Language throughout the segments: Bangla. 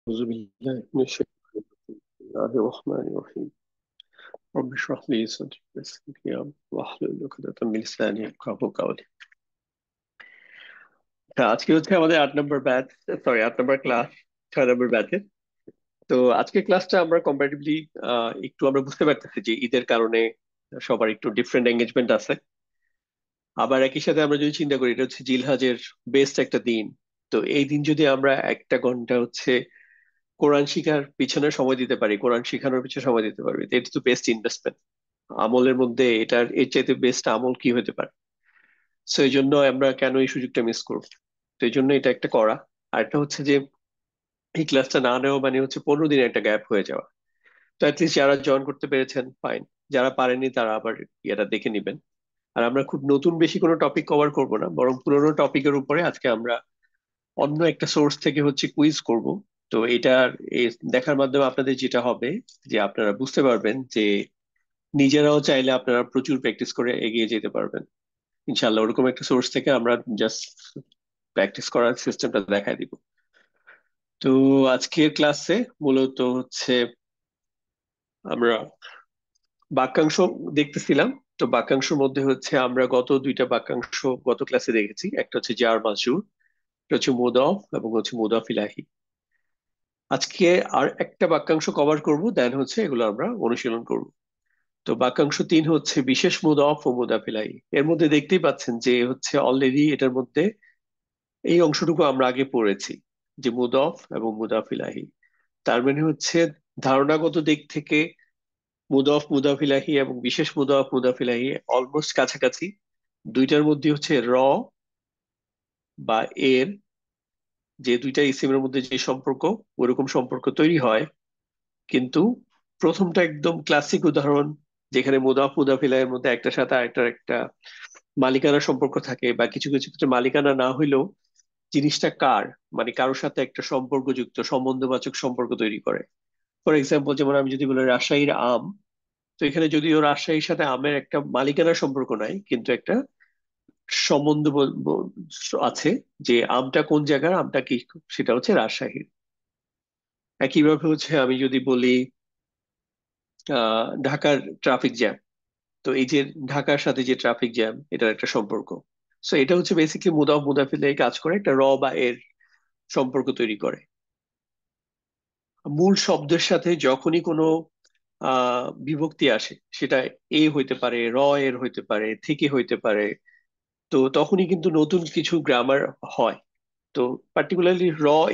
أعوذ بالله من الشيطان الرجيم بسم الله الرحمن الرحيم رب اشرح لي صدري ويسر لي أمري واحلل عقدة من لساني يفقهوا قولي। আজকে হচ্ছে আমাদের 8 নম্বর ব্যাচ, সরি 8 নম্বর ক্লাস, 6 নম্বর ব্যাচের। তো আজকের ক্লাসটা আমরা কম্পারেটিভলি একটু আমরা বুঝতে পারতেছি যে ঈদের কারণে সবার একটু ডিফারেন্ট এঙ্গেজমেন্ট আছে। আবার একই সাথে আমরা যদি চিন্তা করি এটা হচ্ছে জিলহাজের বেস্ট একটা দিন। তো এই দিন যদি আমরা 1 ঘন্টা হচ্ছে কোরআন শিখার পিছনে সময় দিতে পারি, কোরআন শিখানোর পিছনে সময় দিতে পারবি, তো এটা তো বেস্ট ইনভেস্টমেন্ট। আমলের মধ্যে এটার এর চাইতে বেস্ট আমল কি হতে পারে? সো এই জন্য আমরা কেন এই সুযোগটা মিস করব? তো এই জন্য এটা একটা করা। আর একটা হচ্ছে যে এই ক্লাসটা না নেওয়া মানে হচ্ছে 15 দিনের একটা গ্যাপ হয়ে যাওয়া। তো অ্যাটলিস্ট যারা জয়েন করতে পেরেছেন ফাইন, যারা পারেননি তারা আবার এটা দেখে নিবেন। আর আমরা খুব নতুন বেশি কোনো টপিক কভার করব না, বরং পুরোনো টপিকের উপরে আজকে আমরা অন্য একটা সোর্স থেকে হচ্ছে কুইজ করব। তো এটার দেখার মাধ্যমে আপনাদের যেটা হবে যে আপনারা বুঝতে পারবেন যে নিজেরাও চাইলে আপনারা প্রচুর প্র্যাকটিস করে এগিয়ে যেতে পারবেন ইনশাল্লাহ। ওরকম একটা সোর্স থেকে আমরা জাস্ট প্র্যাকটিস করার সিস্টেমটা দেখাই দিব। তো আজকের ক্লাসে মূলত হচ্ছে আমরা বাক্যাংশ দেখতেছিলাম। তো বাক্যাংশের মধ্যে হচ্ছে আমরা গত 2টা বাক্যাংশ গত ক্লাসে দেখেছি, একটা হচ্ছে জার মাজরুর, একটা হচ্ছে মুদাফ এবং হচ্ছে মুদাফ ইলাহি। আজকে আর একটা বাক্যাংশ কভার করব, দেন হচ্ছে এগুলো আমরা অনুশীলন করব। তো বাক্যাংশ 3 হচ্ছে বিশেষ মুদাফ ও মুদাফ ইলাহি। এর মধ্যে দেখতেই পাচ্ছেন যে হচ্ছে অলরেডি এটার মধ্যে এই অংশটুকু আমরা আগে পড়েছি, যে মুদাফ এবং মুদাফ ইলাহি। তার মানে হচ্ছে ধারণাগত দিক থেকে মুদাফ মুদাফ ইলাহি এবং বিশেষ মুদাফ মুদাফ ইলাহি অলমোস্ট কাছাকাছি। দুইটার মধ্যে হচ্ছে বা এর, যে দুইটা ইসিমের মধ্যে যে সম্পর্ক, ওরকম সম্পর্ক তৈরি হয়। কিন্তু প্রথমটা একদম ক্লাসিক উদাহরণ, যেখানে মুদাফ মুদাফ ইলাহির মধ্যে একটার সাথে আরেকটার একটা মালিকানা সম্পর্ক থাকে, বা কিছু কিছু ক্ষেত্রে মালিকানা না হইলেও জিনিসটা কার, মানে কারোর সাথে একটা সম্পর্কযুক্ত সম্বন্ধবাচক সম্পর্ক তৈরি করে। ফর এক্সাম্পল, যেমন আমি যদি বলি রাজশাহীর আম, তো এখানে যদিও রাজশাহীর সাথে আমের একটা মালিকানার সম্পর্ক নাই, কিন্তু একটা সম্বন্ধ আছে, যে আমটা কোন জায়গার, আমটা কি, সেটা হচ্ছে রাজশাহীর। একইভাবে হচ্ছে আমি যদি বলি ঢাকার ট্রাফিক জ্যাম, তো এই যে ঢাকার সাথে যে ট্রাফিক জ্যাম, এটার একটা সম্পর্ক। সো এটা হচ্ছে বেসিকলি মুদাফ মুদাফিল এই কাজ করে, একটা বা এর সম্পর্ক তৈরি করে। মূল শব্দের সাথে যখনই কোনো বিভক্তি আসে, সেটা এ হইতে পারে, এর হইতে পারে, থেকে হইতে পারে, তো তখনই কিন্তু নতুন কিছু গ্রামার হয়। তো পার্টিকুলারলি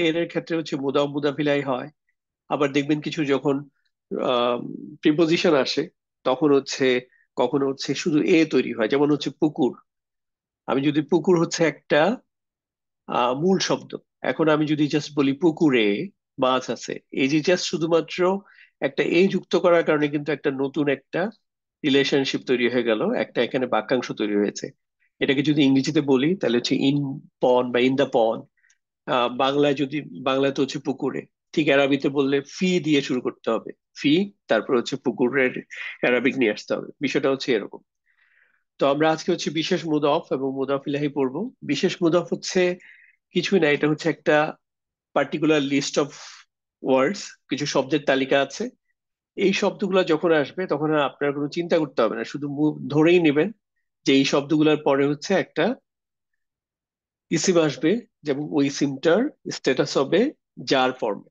এর ক্ষেত্রে হচ্ছে মুদাফ মুদাফিলাই হয়। আবার দেখবেন কিছু যখন প্রিপোজিশন আসে, তখন হচ্ছে কখনো হচ্ছে শুধু এ তৈরি হয়, যেমন হচ্ছে পুকুর। আমি যদি পুকুর হচ্ছে একটা মূল শব্দ, এখন আমি যদি জাস্ট বলি পুকুরে মাছ আছে, এই যে জাস্ট শুধুমাত্র একটা এ যুক্ত করার কারণে কিন্তু একটা নতুন একটা রিলেশনশিপ তৈরি হয়ে গেল, একটা এখানে বাক্যাংশ তৈরি হয়েছে। এটাকে যদি ইংরেজিতে বলি তাহলে হচ্ছে ইন পন বা ইন দা পন। বাংলায় যদি, বাংলাতে হচ্ছে পুকুরে, ঠিক আরবিতে বললে ফি দিয়ে শুরু করতে হবে, ফি, তারপর হচ্ছে পুকুরের অ্যারাবিক নিয়ে আসতে হবে। বিষয়টা হচ্ছে এরকম। তো আমরা আজকে হচ্ছে বিশেষ মুদাফ এবং মুদাফ ইলাহি পড়বো। বিশেষ মুদাফ হচ্ছে কিছুই না, এটা হচ্ছে একটা পার্টিকুলার লিস্ট অফ ওয়ার্ডস, কিছু শব্দের তালিকা আছে। এই শব্দগুলো যখন আসবে তখন আর আপনার কোনো চিন্তা করতে হবে না, শুধু ধরেই নেবেন যে এই শব্দগুলোর পরে হচ্ছে একটা ইসিম আসবে, যেমন ওই ইসিমটার স্ট্যাটাস হবে জার ফর্মে,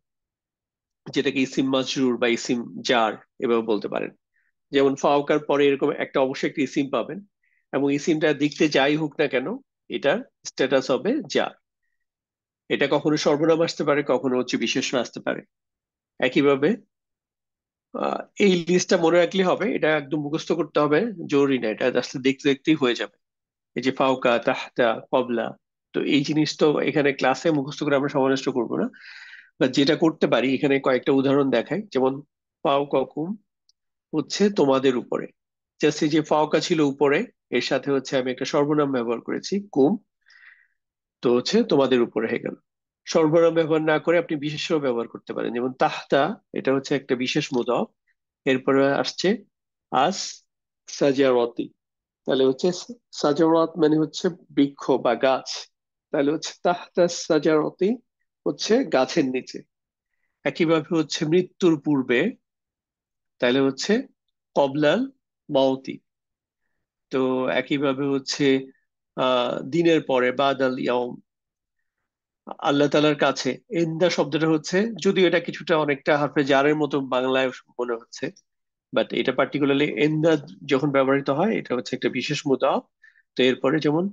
যেটাকে ইসিম মাজরুর বা ইসিম জার এভাবে বলতে পারেন। যেমন ফাওকার পরে এরকম একটা অবশ্যই একটা ইসিম পাবেন, এবং ইসিমটা দেখতে যাই হোক না কেন, এটার স্ট্যাটাস হবে জার। এটা কখনো সর্বনাম আসতে পারে, কখনো হচ্ছে বিশেষণ আসতে পারে। একইভাবে এই লিস্টটা মনে রাখলে হবে, এটা একদম মুখস্থ করতে হবে জরুরি না, এটা জাস্ট দেখতে দেখতেই হয়ে যাবে। এই যে ফাওকা, তাহতা, কবলা, তো এই জিনিস তো এখানে ক্লাসে মুখস্থ করে আমরা সময় নষ্ট করবো না। বা যেটা করতে পারি, এখানে কয়েকটা উদাহরণ দেখাই, যেমন ফাওকাকুম হচ্ছে তোমাদের উপরে। জাস্ট এই যে ফাওকা ছিল উপরে, এর সাথে হচ্ছে আমি একটা সর্বনাম ব্যবহার করেছি কুম, তো হচ্ছে তোমাদের উপরে হয়ে গেল। সর্বনাম ব্যবহার না করে আপনি বিশেষ্য ব্যবহার করতে পারেন, যেমন তাহতা, এটা হচ্ছে একটা বিশেষ মুদাফ। এরপরে আসছে আস সাজারতি, তাহলে হচ্ছে সাজারত মানে হচ্ছে বৃক্ষ বা গাছ, তাহলে হচ্ছে তাহতা সাজারতি হচ্ছে গাছের নিচে। একইভাবে হচ্ছে মৃত্যুর পূর্বে, তাহলে হচ্ছে কবলাল মাউতি। তো একইভাবে হচ্ছে দিনের পরে বাদাল ইয়াউম, আল্লাহ তাআলার কাছে। ইন্দা শব্দটা হচ্ছে, যদিও এটা কিছুটা অনেকটা হারফে জারের মতো বাংলায় মনে হচ্ছে, বাট এটা পার্টিকুলারলি ইন্দা যখন ব্যবহৃত হয় এটা হচ্ছে একটা বিশেষ মুদাফ। তো এরপরে যেমন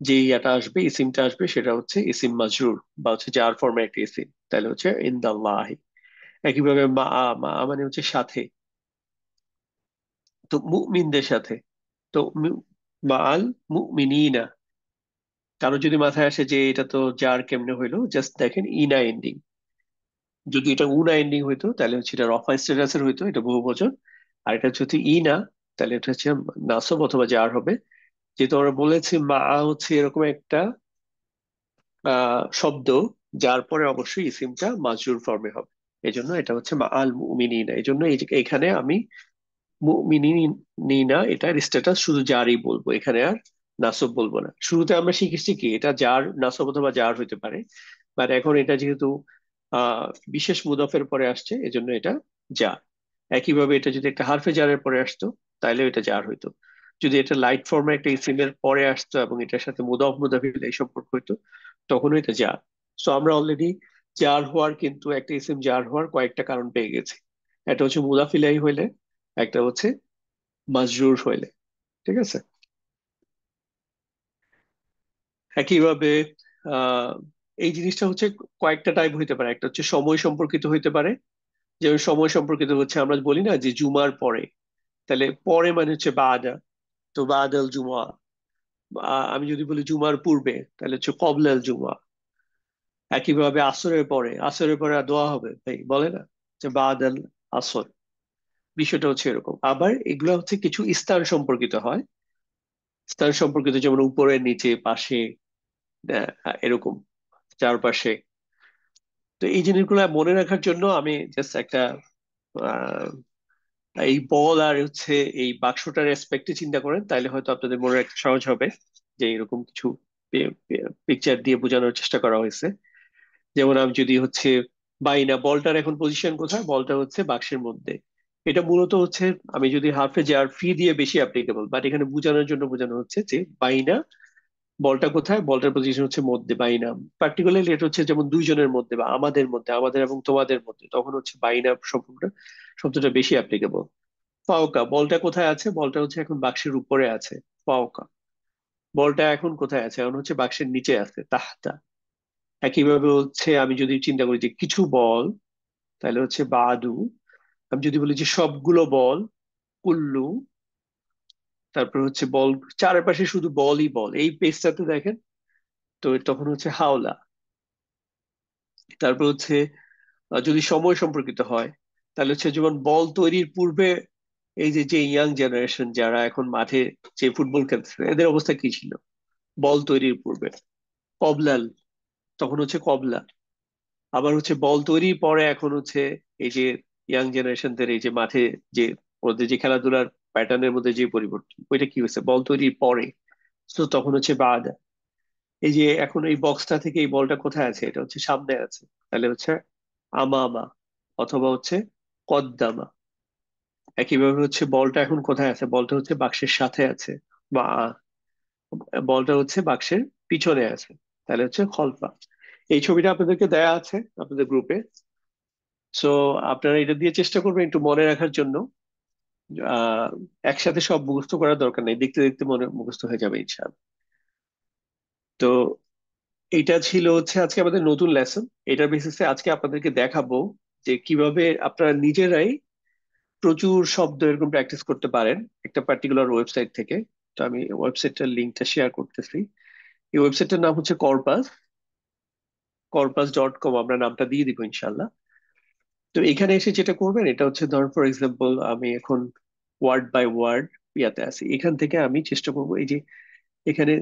যে ইয়াটা আসবে, ইসিমটা আসবে, সেটা হচ্ছে ইসিম মাজরুর, বা হচ্ছে যার ফর্মে একটা ইসিম, তাহলে হচ্ছে ইনদাল্লাহি। একইভাবে মা, মা মানে হচ্ছে সাথে, তো মুমিনদের সাথে। তো মাআল মুমিনিনা। কারো যদি মাথায় আসে যে এটা তো যার কেমনে হইলো, জাস্ট দেখেন ইনা এন্ডিং। যদি এটা উনা এন্ডিং হইতো তাহলে হচ্ছে এটা রফা স্ট্যাটাসের হইতো, এটা বহুবচন। আর এটা যদি ই না, তাহলে এটা হচ্ছে নাসব অথবা জার হবে। যেহেতু আমরা বলেছি মা হচ্ছে এরকম একটা শব্দ, যার পরে অবশ্যই ইসিমটা মাজরুর ফর্মে হবে। এই জন্য এটা হচ্ছে মা আল মুমিনিনা। এই জন্য এই যে এখানে আমি মুমিনিনা এটার স্ট্যাটাস শুধু জারই বলবো, এখানে আর নাসব বলবো না। শুরুতে আমরা শিখেছি কি এটা জার, নাসব অথবা জার হইতে পারে, বাট এখন এটা যেহেতু আহ বিশেষ মুদাফের পরে আসছে, এজন্য এটা জার। একইভাবে এটা যদি একটা হারফে জারের পরে আসতো, তাহলে এটা জার হইতো। যদি এটা লাইট ফর্মে একটা ইসিমের পরে আসতো এবং এটার সাথে মুদাফ মুদাফিল এই সম্পর্ক হইতো, তখনও এটা জার। সো আমরা অলরেডি জার হওয়ার, কিন্তু একটা ইসিম জার হওয়ার কয়েকটা কারণ পেয়ে গেছি। একটা হচ্ছে মুদাফিলাই হইলে, একটা হচ্ছে মাজরুর হইলে। ঠিক আছে। একইভাবে আহ এই জিনিসটা হচ্ছে কয়েকটা টাইপ হইতে পারে। একটা হচ্ছে সময় সম্পর্কিত হইতে পারে। যেমন সময় সম্পর্কিত হচ্ছে আমরা বলি না যে জুমার পরে, তাহলে পরে মানে হচ্ছে বাদা, তো বাদাল জুমা। আমি যদি বলি জুমার পূর্বে, তাহলে হচ্ছে কবলাল জুমা। একইভাবে আসরের পরে আর দোয়া হবে, ভাই বলে না যে বাদাল আসর। বিষয়টা হচ্ছে এরকম। আবার এগুলো হচ্ছে কিছু স্থান সম্পর্কিত হয়। স্থান সম্পর্কিত যেমন উপরে, নিচে, পাশে, এরকম, চারপাশে। তো এই জিনিসগুলো মনে রাখার জন্য আমি জাস্ট একটা আহ, এই বল আর হচ্ছে এই বাক্সটার রেসপেক্টে চিন্তা করেন, তাহলে হয়তো আপনাদের মনে রাখতে সহজ হবে যে এরকম কিছু পিকচার দিয়ে বোঝানোর চেষ্টা করা হয়েছে। যেমন আমি যদি হচ্ছে বাইনা, বলটার এখন পজিশন কোথায়, বলটা হচ্ছে বাক্সের মধ্যে। এটা মূলত হচ্ছে, আমি যদি হাফে যার ফি দিয়ে বেশি অ্যাপ্লিকেবল, বাট এখানে বোঝানোর জন্য বোঝানো হচ্ছে যে বাইনা, বলটা কোথায়, বলটার পজিশন হচ্ছে মধ্যে, বাইনা। পার্টিকুলারলি এটা হচ্ছে যেমন দুইজনের মধ্যে বা আমাদের মধ্যে, আমাদের এবং তোমাদের মধ্যে, তখন হচ্ছে বাইনা শব্দটা শব্দটা বেশি অ্যাপ্লিকেবল। ফাওকা, বলটা কোথায় আছে, বলটা হচ্ছে এখন বাক্সের উপরে আছে। ফাওকা, বলটা এখন কোথায় আছে, এখন হচ্ছে বাক্সের নিচে আছে, তাহতা। একইভাবে হচ্ছে আমি যদি চিন্তা করি যে কিছু বল, তাহলে হচ্ছে বাদু। আমি যদি বলি যে সবগুলো বল, কুল্লু। তারপর হচ্ছে বল, চারপাশে শুধু বলই বল এই পেজটাতে দেখেন, তো তখন হচ্ছে হাওলা। তারপর হচ্ছে যদি সময় সম্পর্কিত হয়, তাহলে হচ্ছে যেমন বল তৈরির পূর্বে এই যে যে ইয়াং জেনারেশন যারা এখন মাঠে যে ফুটবল খেলছে, এদের অবস্থা কি ছিল বল তৈরির পূর্বে? কবলাল, তখন হচ্ছে কবলা। আবার হচ্ছে বল তৈরির পরে এখন হচ্ছে এই যে ইয়াং জেনারেশনদের এই যে মাঠে যে ওদের যে খেলাধুলার প্যাটার্নের মধ্যে যে পরিবর্তন, ওইটা কি হয়েছে বল তৈরির পরে। তো তখন হচ্ছে বাদ। এই যে এখন এই বক্সটা থেকে এই বলটা কোথায় আছে, এটা হচ্ছে সামনে আছে, তাহলে হচ্ছে আমামা, অথবা হচ্ছে কদ্দামা। একইভাবে হচ্ছে বলটা এখন কোথায় আছে, বলটা হচ্ছে বাক্সের সাথে আছে, বা বলটা হচ্ছে বাক্সের পিছনে আছে, তাহলে হচ্ছে খলফা। এই ছবিটা আপনাদেরকে দেয়া আছে আপনাদের গ্রুপে। সো আপনারা এটা দিয়ে চেষ্টা করবেন একটু মনে রাখার জন্য। আহ একসাথে সব মুখস্থ করার দরকার নেই, দেখতে দেখতে মনে মুখস্থ হয়ে যাবে ইনশাআল্লাহ। তো এটা ছিল হচ্ছে আজকে আমাদের নতুন লেসন। এটার বেসিসে আজকে আপনাদেরকে দেখাবো যে কিভাবে আপনারা নিজেরাই প্রচুর শব্দ এরকম প্র্যাকটিস করতে পারেন একটা পার্টিকুলার ওয়েবসাইট থেকে। তো আমি ওয়েবসাইটটার লিঙ্কটা শেয়ার করতেছি। এই ওয়েবসাইটটার নাম হচ্ছে কর্পাস, corpus.com, আমরা নামটা দিয়ে দিব ইনশাল্লাহ। তো এখানে এসে যেটা করবেন, এটা হচ্ছে ধর ফর এক্সাম্পল আমি এখন ওয়ার্ড বাই ওয়ার্ড ইয়াতে আছি, এখান থেকে আমি চেষ্টা করব এই যে এখানে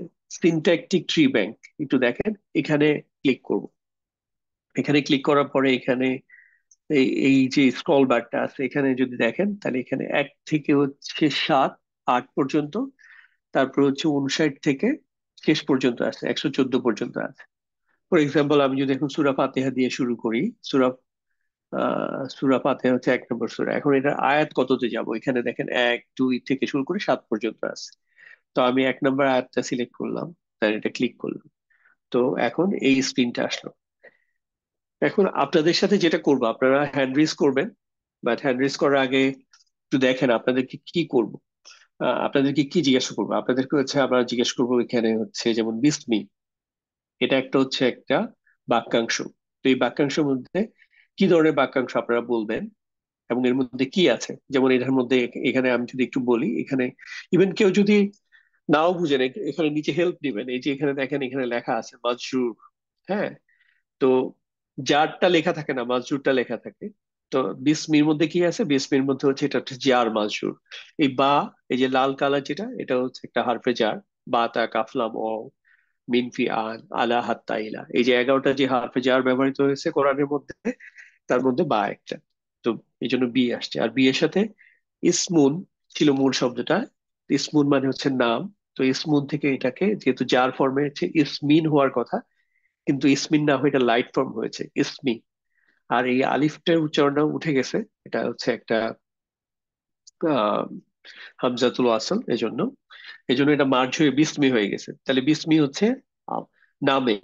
সিনট্যাকটিক ট্রি ব্যাংক, একটু দেখেন, এখানে ক্লিক করব। এখানে ক্লিক করার পরে এখানে এই এই যে স্ক্রল বারটা আছে, এখানে যদি দেখেন তাহলে এখানে 1 থেকে হচ্ছে 7, 8 পর্যন্ত, তারপর হচ্ছে 59 থেকে শেষ পর্যন্ত আছে, 114 পর্যন্ত আছে। ফর এক্সাম্পল আমি যদি এখন সূরা ফাতিহা দিয়ে শুরু করি, সূরা সূরা ফাতিহা হচ্ছে 1 নম্বর সূরা। এখন এটা আয়াত কততে যাব? এখানে দেখেন 1 2 থেকে শুরু করে 7 পর্যন্ত আছে। তো আমি 1 নম্বর আয়াতটা সিলেক্ট করলাম, তার এটা ক্লিক করলাম। তো এখন এই স্ক্রিনটা আসলো। এখন আপনাদের সাথে যেটা করবো, আপনারা হ্যান্ড রেজ করবেন, বাট হ্যান্ড রেজ করার আগে একটু দেখেন আপনাদেরকে কি করব। আপনাদেরকে কি জিজ্ঞাসা করবো? আপনাদেরকে হচ্ছে আমরা জিজ্ঞেস করবো এখানে হচ্ছে যেমন বিসমি, এটা একটা হচ্ছে একটা বাক্যাংশ। তো এই বাক্যাংশের মধ্যে কি ধরনের বাক্যাংশ আপনারা বলবেন এবং এর মধ্যে কি আছে। যেমন এটার মধ্যে এখানে আমি যদি একটু বলি, এখানে ইভেন কেউ যদি নাও বুঝেন, এখানে নিচে হেল্প দিবেন। এই যে এখানে দেখেন, এখানে লেখা আছে মাজরুর। হ্যাঁ, তো জারটা লেখা থাকে না, মাজরুরটা লেখা থাকে। তো বিসমির মধ্যে কি আছে? বিসমির মধ্যে হচ্ছে এটা হচ্ছে জার মাজরুর। এই বা, এই যে লাল কালার যেটা, এটা হচ্ছে একটা হারফে জার। বা তা কাফলাম ও মিনফি আন আলা হাত্তা ইলা, এই যে 11টা যে হারফে জার ব্যবহৃত হয়েছে কোরআনের মধ্যে, তার মধ্যে বা একটা। তো এই জন্য বি আসছে। আর বি এর সাথে ইসমুন ছিল মূল শব্দটা। ইসমুন মানে হচ্ছে নাম। তো ইসমুন থেকে এটাকে যেহেতু জার ফর্মে হচ্ছে ইসমিন হওয়ার কথা, কিন্তু ইসমিন না হয়ে এটা লাইট ফর্ম হয়েছে ইসমি। আর এই আলিফটার উচ্চারণটা উঠে গেছে, এটা হচ্ছে একটা আহ হামজাতুল আসল, এজন্য এজন্য এটা মার্জ হয়ে বিসমি হয়ে গেছে। তাহলে বিসমি হচ্ছে আহ, নামে,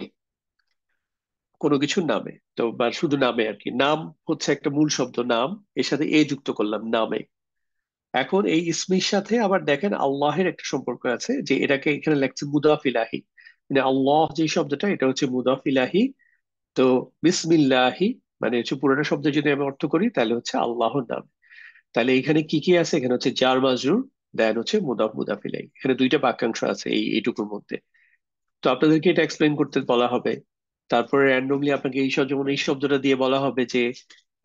কোনো কিছুর নামে। তো বা শুধু নামে আর কি। নাম হচ্ছে একটা মূল শব্দ, নাম, এর সাথে এ যুক্ত করলাম নামে। এখন এই ইসমির সাথে আবার দেখেন আল্লাহের একটা সম্পর্ক আছে, যে এটাকে এখানে লেখছে মুদাফ ইলাহি। মানে আল্লাহ যে শব্দটা, এটা হচ্ছে মুদাফ ইলাহি। তো বিসমিল্লাহি মানে হচ্ছে পুরোটা শব্দ যদি আমি অর্থ করি তাহলে হচ্ছে আল্লাহর নাম। তাহলে এখানে কি কি আছে? এখানে হচ্ছে জার মাজরুর, দেন হচ্ছে মুদাফ মুদাফ ইলাহি। এখানে দুইটা বাক্যাংশ আছে এইটুকুর মধ্যে। তো আপনাদেরকে এটা এক্সপ্লেন করতে বলা হবে। তারপরে র্যান্ডমলি আপনাকে এই সব, যেমন এই শব্দটা দিয়ে বলা হবে যে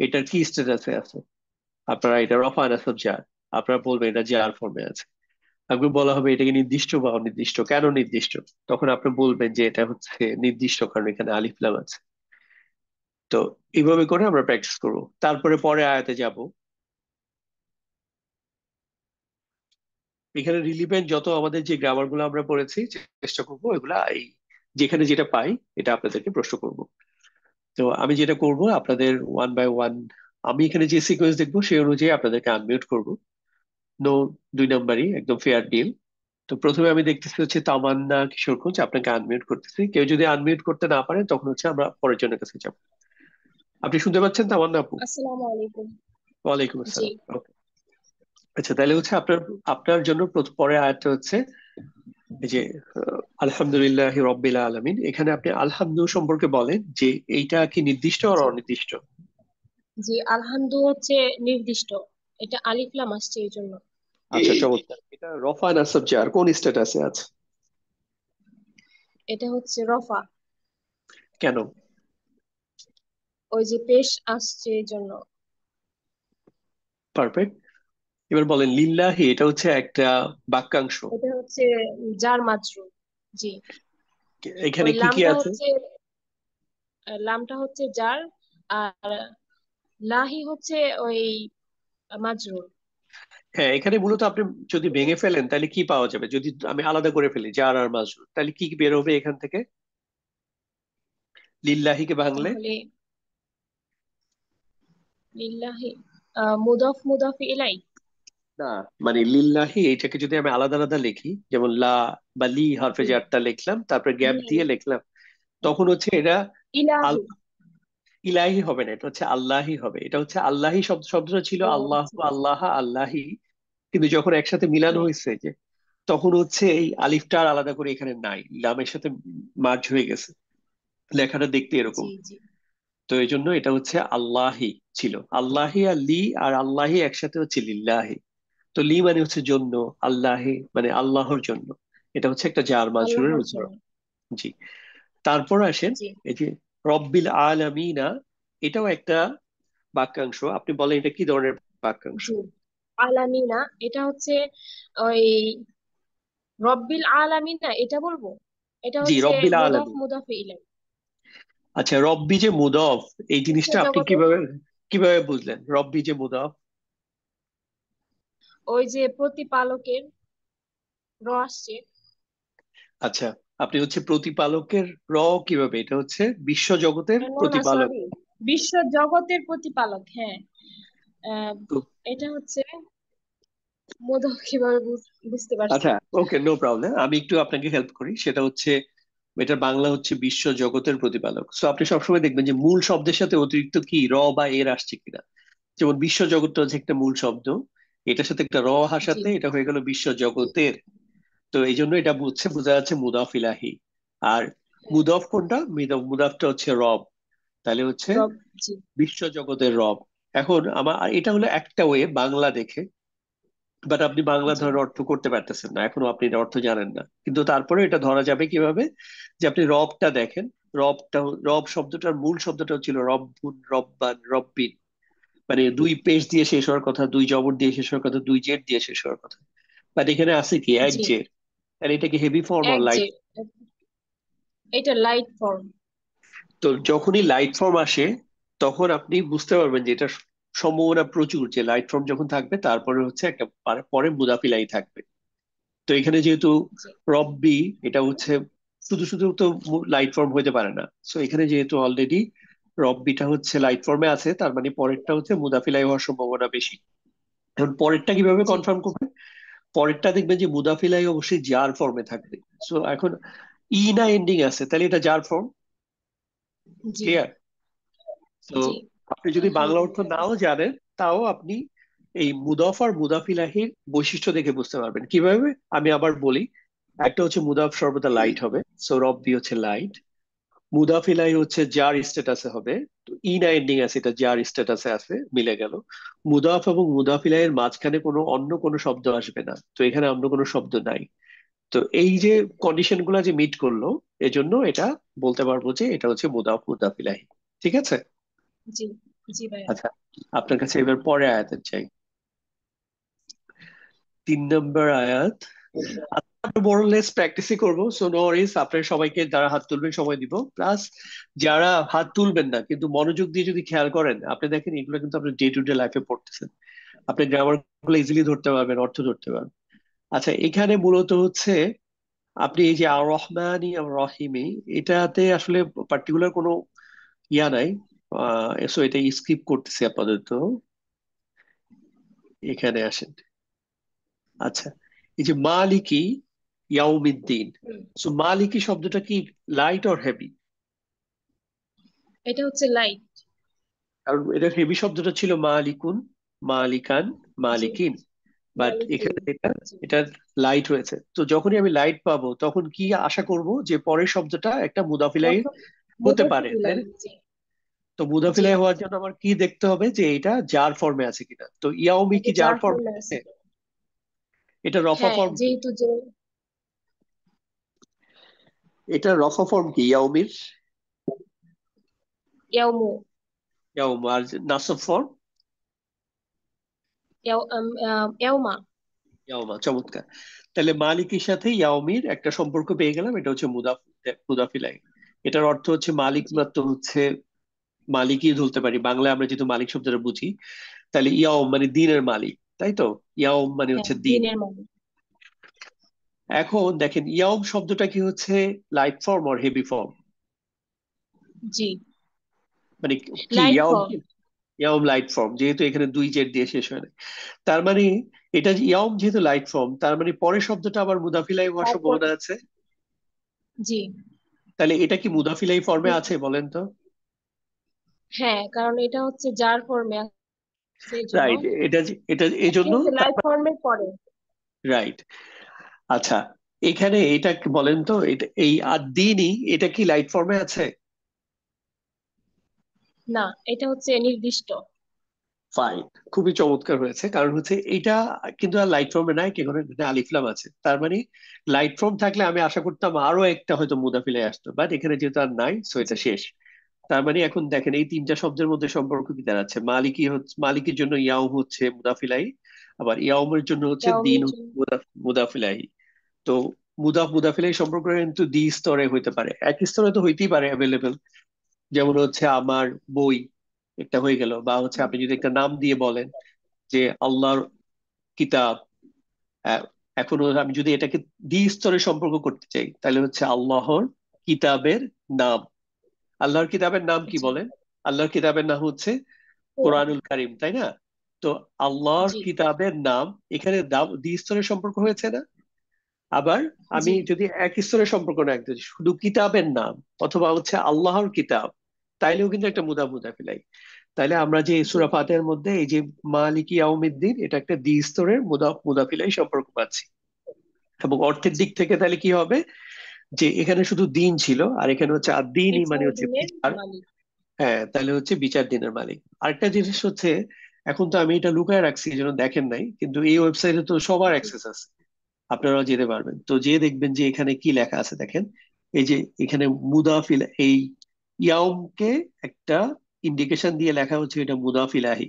এটার কি স্ট্যাটাসে আছে। আপনারা এটা রফা নাসব জার, আপনারা বলবেন এটা জার ফর্মে আছে। আপনাকে বলা হবে এটাকে নির্দিষ্ট বা অনির্দিষ্ট, কেন নির্দিষ্ট? তখন আপনি বলবেন যে এটা হচ্ছে নির্দিষ্ট কারণ এখানে আলিফ লাম আছে। তো এইভাবে করে আমরা প্র্যাকটিস করবো, তারপরে পরে আয়াতে যাব। এখানে রিলিভেন্ট যত আমাদের যে গ্রামার গুলো আমরা পড়েছি, চেষ্টা করবো এগুলা এই যেখানে যেটা পাই এটা আপনাদেরকে প্রশ্ন করব। তো আমি যেটা করব, আপনাদের ওয়ান বাই ওয়ান আমি এখানে যে সিকোয়েন্স দেখবো সেই অনুযায়ী আপনাদেরকে আনমিউট করব। নো, 2 নাম্বারই একদম ফেয়ার ডিল। তো প্রথমে আমি দেখতেছি হচ্ছে তামান্না কিশোরগঞ্জ, আপনাকে আনমিউট করতেছি। কেউ যদি আনমিউট করতে না পারে তখন হচ্ছে আমরা পরের জনের কাছে যাব। আপনি শুনতে পাচ্ছেন তামান্না আপু? আসসালামু আলাইকুম। ওয়ালাইকুম জি। আসসালাম। ওকে, আচ্ছা তাহলে হচ্ছে আপনার আপনার জন্য পরের আয়াতটা হচ্ছে এই যে আলহামদুলিল্লাহ রব্বিল আলামিন। এখানে আপনি আলহামদু সম্পর্কে বলেন যে এইটা কি নির্দিষ্ট আর জি। অনির্দিষ্ট? জি, আলহামদু হচ্ছে নির্দিষ্ট। এটা আলিফ লাম আসছে এই জন্য। আচ্ছা চমৎকার। এটা রফা নাসব জার কোন স্ট্যাটাসে আছে? এটা হচ্ছে রফা। কেন? ওই যে পেশ আসছে এই জন্য। পারফেক্ট। এবার বলেন লিল্লাহি, এটা হচ্ছে একটা বাক্যাংশ। এটা হচ্ছে জার মাজরুর। জি। এখানে ওই কি কি লামটা আছে? হচ্ছে লামটা হচ্ছে জার, আর লাহি হচ্ছে ওই মাজরুর। হ্যাঁ, এখানে মূলত আপনি যদি ভেঙে ফেলেন তাহলে কি পাওয়া যাবে? যদি আমি আলাদা করে ফেলি জার আর মাজরুর, তাহলে কি কি বের হবে এখান থেকে লিল্লাহিকে ভাঙলে? তাহলে লিল্লাহি মুদাফ মুদাফি ইলাই। না, মানে লিল্লাহি এইটাকে যদি আমি আলাদা আলাদা লিখি, যেমন লা বা লি হরফে জি। জারটা লিখলাম, তারপরে গ্যাপ লি দিয়ে লিখলাম, তখন হচ্ছে এটা আল ইলাহি। ইলাহি হবে না, এটা হচ্ছে আল্লাহি হবে। এটা হচ্ছে আল্লাহি শব্দটা ছিল ও আল্লাহ, আচ্ছা। আল্লাহ, আল্লাহি। কিন্তু যখন একসাথে মিলানো হ্যাঁ। হয়েছে যে, তখন হচ্ছে এই আলিফটা আর আলাদা করে এখানে নাই, লামের সাথে মার্জ হয়ে গেছে, লেখাটা দেখতে এরকম। জি জি। তো এই জন্য এটা হচ্ছে আল্লাহি ছিল। আল্লাহি আর লি আর আল্লাহি একসাথে হচ্ছে লিল্লাহি। তো লি মানে হচ্ছে জন্য, আল্লাহি মানে আল্লাহর জন্য। এটা হচ্ছে একটা জার মাজরুরের আল্লাহর জন্য। উদাহরণ। জি। তারপর আসেন জি। এই যে রব্বিল আলামিনা, এটাও একটা বাক্যাংশ। আপনি বলেন এটা কি ধরনের বাক্যাংশ? জি, আলামিনা এটা হচ্ছে ওই রব্বিল আলামিনা এটা বলবো। এটা জি, হচ্ছে রব্বিল মুদাফ আলামিন। মুদাফি ইলাই। আচ্ছা, রব্বি যে মুদফ, এই বিশ্ব জিনিসটা আপনি জগতের কিভাবে কিভাবে বুঝলেন রব্বি যে মুদফ? ওই যে প্রতিপালকের র আসছে। আচ্ছা, আপনি হচ্ছে প্রতিপালকের র কিভাবে? এটা হচ্ছে বিশ্ব জগতের নুন প্রতিপালক। আসলামি। বিশ্ব জগতের প্রতিপালক, হ্যাঁ। আহ, তো এটা হচ্ছে মোদক, কিভাবে বুঝতে পারছি। আচ্ছা, ওকে, নো প্রবলেম, আমি একটু আপনাকে হেল্প করি। সেটা হচ্ছে, এটার বাংলা হচ্ছে বিশ্ব জগতের প্রতিপালক। সো আপনি সবসময় দেখবেন যে মূল শব্দের সাথে অতিরিক্ত কি র বা এর আসছে কিনা। যেমন বিশ্ব জগৎটা হচ্ছে একটা মূল শব্দ, এটার সাথে একটা র জি। হাসাতে এটা হয়ে গেল বিশ্ব জগতের। তো এই জন্য এটা বোঝা যাচ্ছে মুদাফ ইলাহি। আর হ্যাঁ। মুদাফ কোনটা? মুদাফটা হচ্ছে রব। তাহলে হচ্ছে রব। জি। বিশ্ব জগতের রব। এখন আমার এটা হলো একটা ওয়ে বাংলা দেখে, বাট আপনি বাংলা জি। ধরার অর্থ করতে পারতেছেন না, এখনো আপনি এর অর্থ জানেন না, কিন্তু তারপরে এটা ধরা যাবে কিভাবে? যে আপনি রবটা দেখেন। রবটা, রব শব্দটার মূল শব্দটা ছিল রব্বুন, রব্বান, রব্বিন। মানে দুই পেশ দিয়ে শেষ হওয়ার কথা, দুই জবর দিয়ে শেষ হওয়ার কথা, দুই জেড দিয়ে শেষ হওয়ার কথা। বাট এখানে আছে কি এক জি। জেড। তাহলে এটা কি হেভি ফর্ম আর এক যে, লাইট? এটা লাইট ফর্ম। তো যখনই লাইট ফর্ম আসে, তখন আপনি বুঝতে পারবেন যে এটা সম্ভাবনা প্রচুর যে লাইট ফর্ম যখন থাকবে তারপরে হচ্ছে একটা পরে মুদাফিলাই থাকবে। তো এখানে যেহেতু জি। রব্বি, এটা হচ্ছে শুধু শুধু তো লাইট ফর্ম হইতে পারে না। সো এখানে যেহেতু অলরেডি রব্বিটা হচ্ছে লাইট ফর্মে আছে, তার মানে পরেরটা হচ্ছে মুদাফিলাই হওয়ার সম্ভাবনা বেশি। এখন পরেরটা কিভাবে জি। কনফার্ম করবে? পরেরটা দেখবেন যে মুদাফিলাই অবশ্যই জার ফর্মে থাকবে। সো এখন ই না এন্ডিং আছে, তাহলে এটা জার ফর্ম। জি। ক্লিয়ার? তো জি। আপনি যদি হ্যাঁ। বাংলা অর্থ নাও জানেন, তাও আপনি এই মুদাফ আর মুদাফিলাহির বৈশিষ্ট্য দেখে বুঝতে পারবেন কিভাবে। আমি আবার বলি, একটা হচ্ছে মুদাফ সর্বদা লাইট হবে, সো রব্বি হচ্ছে লাইট। মুদাফিলাই হচ্ছে যার স্ট্যাটাসে হবে, তো ই না এন্ডিং আছে, এটা যার স্ট্যাটাসে আছে, মিলে গেল। মুদাফ এবং মুদাফিলাইয়ের মাঝখানে অন্য কোনো শব্দ আসবে না, তো এখানে অন্য কোনো শব্দ নাই। তো এই যে কন্ডিশন গুলা যে মিট করলো, এজন্য এটা বলতে পারবো যে এটা হচ্ছে মুদাফ মুদাফিলাহি। ঠিক আছে? জি। জি ভাইয়া। আচ্ছা, আপনার কাছে এবার পরে আয়াতের চাই। 3 নম্বর আয়াত। আমরা মোরলেস প্র্যাকটিসই করবো, সো নো ওয়ারিস। আপনার সবাইকে যারা হাত তুলবেন সময় দিব, প্লাস যারা হাত তুলবেন না কিন্তু মনোযোগ দিয়ে যদি খেয়াল করেন, আপনি দেখেন এগুলো কিন্তু আপনি ডে টু ডে লাইফে পড়তেছেন। আপনি গ্রামার গুলো ইজিলি ধরতে পারবেন, অর্থ ধরতে পারবেন। আচ্ছা, এখানে মূলত হচ্ছে আপনি এই যে আর রহমানি আর রহিমি, এটাতে আসলে পার্টিকুলার কোনো ইয়া নাই। সো এটা স্কিপ করতেছি আপাতত। এখানে আসেন। আচ্ছা, এই যে মালিকি ইয়াউমিদ্দিন, হুম। সো মালিকি শব্দটা কি লাইট অর হেভি? এটা হচ্ছে লাইট। কারণ এটা হেভি শব্দটা ছিল মালিকুন, মালিকান, জি। মালিকিন। বাট মালিকুল। এখানে এটা জি। এটা লাইট হয়েছে। তো যখনই আমি লাইট পাবো তখন কি আশা করব যে পরের শব্দটা একটা মুদাফিলাই তখন হতে পারে, তাই মুদাফিলাই। না? জি। তো জি। মুদাফিলাই হওয়ার জন্য আমার কি দেখতে হবে যে এটা জার ফর্মে আছে কিনা। তো ইয়াউমি এটা কি জার যার ফর্মে ফর্মে আছে? আছে। এটা রফা হ্যাঁ, ফর্ম কি? যেহেতু যে। এটা রফা ফর্ম কি ইয়াউমির? ইয়াউমু। ইয়াউম। আর নাসব ফর্ম? ইয়াউমা। ইয়াউমা। চমৎকার। তাহলে মালিকের সাথে ইয়াউমির একটা সম্পর্ক পেয়ে গেলাম, এটা হচ্ছে মুদাফিলাই। এটার অর্থ হচ্ছে মালিক জি। মাত্র হচ্ছে মালিকই ধরতে পারি বাংলায় আমরা যেহেতু মালিক শব্দটা বুঝি। তাহলে ইয়াউম মানে দিনের মালিক, তাই তো? ইয়াউম মানে হ্যাঁ, হচ্ছে দিন। দিনের মানে। এখন দেখেন ইয়াউম শব্দটা কি হচ্ছে লাইট ফর্ম আর হেভি ফর্ম? জি। মানে কি লাইট ইয়াউম ফর্ম। কি? ইয়াউম লাইট ফর্ম, যেহেতু এখানে দুই জেড দিয়ে শেষ হয় না। তার মানে এটা ইয়াউম যেহেতু লাইট ফর্ম, তার মানে পরের শব্দটা আবার মুদাফিলাই হওয়ার তারপর। সম্ভাবনা আছে। জি। তাহলে এটা কি মুদাফিলাই ফর্মে আছে বলেন তো? হ্যাঁ, কারণ এটা হচ্ছে যার ফর্মে আছে এই জন্য। রাইট, এটা এই এটা জন্য। হচ্ছে লাইট ফর্মের পরে। রাইট। আচ্ছা, এখানে এটা বলেন তো, এটা এই আর দিনই, এটা কি লাইট ফর্মে আছে? না, এটা হচ্ছে নির্দিষ্ট। ফাইন। খুবই চমৎকার হয়েছে, কারণ হচ্ছে এটা কিন্তু আর লাইট ফর্মে নাই, কেন এখানে আলিফলাম আছে। তার মানে লাইট ফর্ম থাকলে আমি আশা করতাম আরো একটা হয়তো মুদাফিলে আসতো, বাট এখানে যেহেতু আর নাই, সো এটা জি। শেষ। তার মানে এখন দেখেন এই তিনটা শব্দের মধ্যে সম্পর্ক কি দাঁড়াচ্ছে? মালিকি হচ্ছে, মালিকের জন্য ইয়াউম হচ্ছে মুদাফিলাই, আবার ইয়াউমের জন্য হচ্ছে দিন ইয়াউমের হচ্ছে জন্য। মুদাফিলাই। তো মুদাফিলাই সম্পর্ক কিন্তু দ্বি স্তরে হইতে পারে, এক স্তরে তো হইতেই পারে অ্যাভেলেবেল। যেমন হচ্ছে আমার বই, একটা হয়ে গেল। বা হচ্ছে হুম। আপনি যদি একটা নাম দিয়ে বলেন যে আল্লাহর কিতাব। আহ, এখন আমি যদি এটাকে দ্বি স্তরে সম্পর্ক করতে চাই, তাহলে হচ্ছে আল্লাহর কিতাবের নাম। আল্লাহর কিতাবের নাম কি জি। বলেন? আল্লাহর কিতাবের নাম হচ্ছে কোরআন। কোরআনুল কারিম, তাই না? তো আল্লাহর জি। কিতাবের নাম, এখানে দ্বিস্তরের সম্পর্ক হয়েছে না? আবার আমি জি। যদি এক স্তরের সম্পর্ক না একদম শুধু কিতাবের নাম অথবা হচ্ছে আল্লাহর কিতাব, তাইলেও কিন্তু একটা মুদাফিলাই। তাইলে আমরা যে জি। সূরা ফাতিহার মধ্যে এই যে মালিকি ইয়াউমিদ্দিন, এটা একটা দ্বিস্তরের মুদাফিলাই সম্পর্ক পাচ্ছি। এবং অর্থের জি। দিক থেকে তাহলে কি হবে, যে এখানে শুধু দিন ছিল আর এখানে হচ্ছে আর দিনই মানে বিচার হচ্ছে দিনের বিচার। মালিক। হ্যাঁ, তাহলে হচ্ছে বিচার দিনের মালিক। আরেকটা জিনিস হচ্ছে, এখন তো আমি এটা লুকায় রাখছি এই জন্য দেখেন নাই, কিন্তু এই ওয়েবসাইটে তো সবার জি। অ্যাক্সেস আছে, আপনারাও যেতে পারবেন। তো যে দেখবেন যে এখানে কি লেখা আছে দেখেন, এই যে এখানে মুদাফিল, এই ইয়াউমকে একটা ইন্ডিকেশন দিয়ে লেখা হচ্ছে এটা মুদাফিলাহি।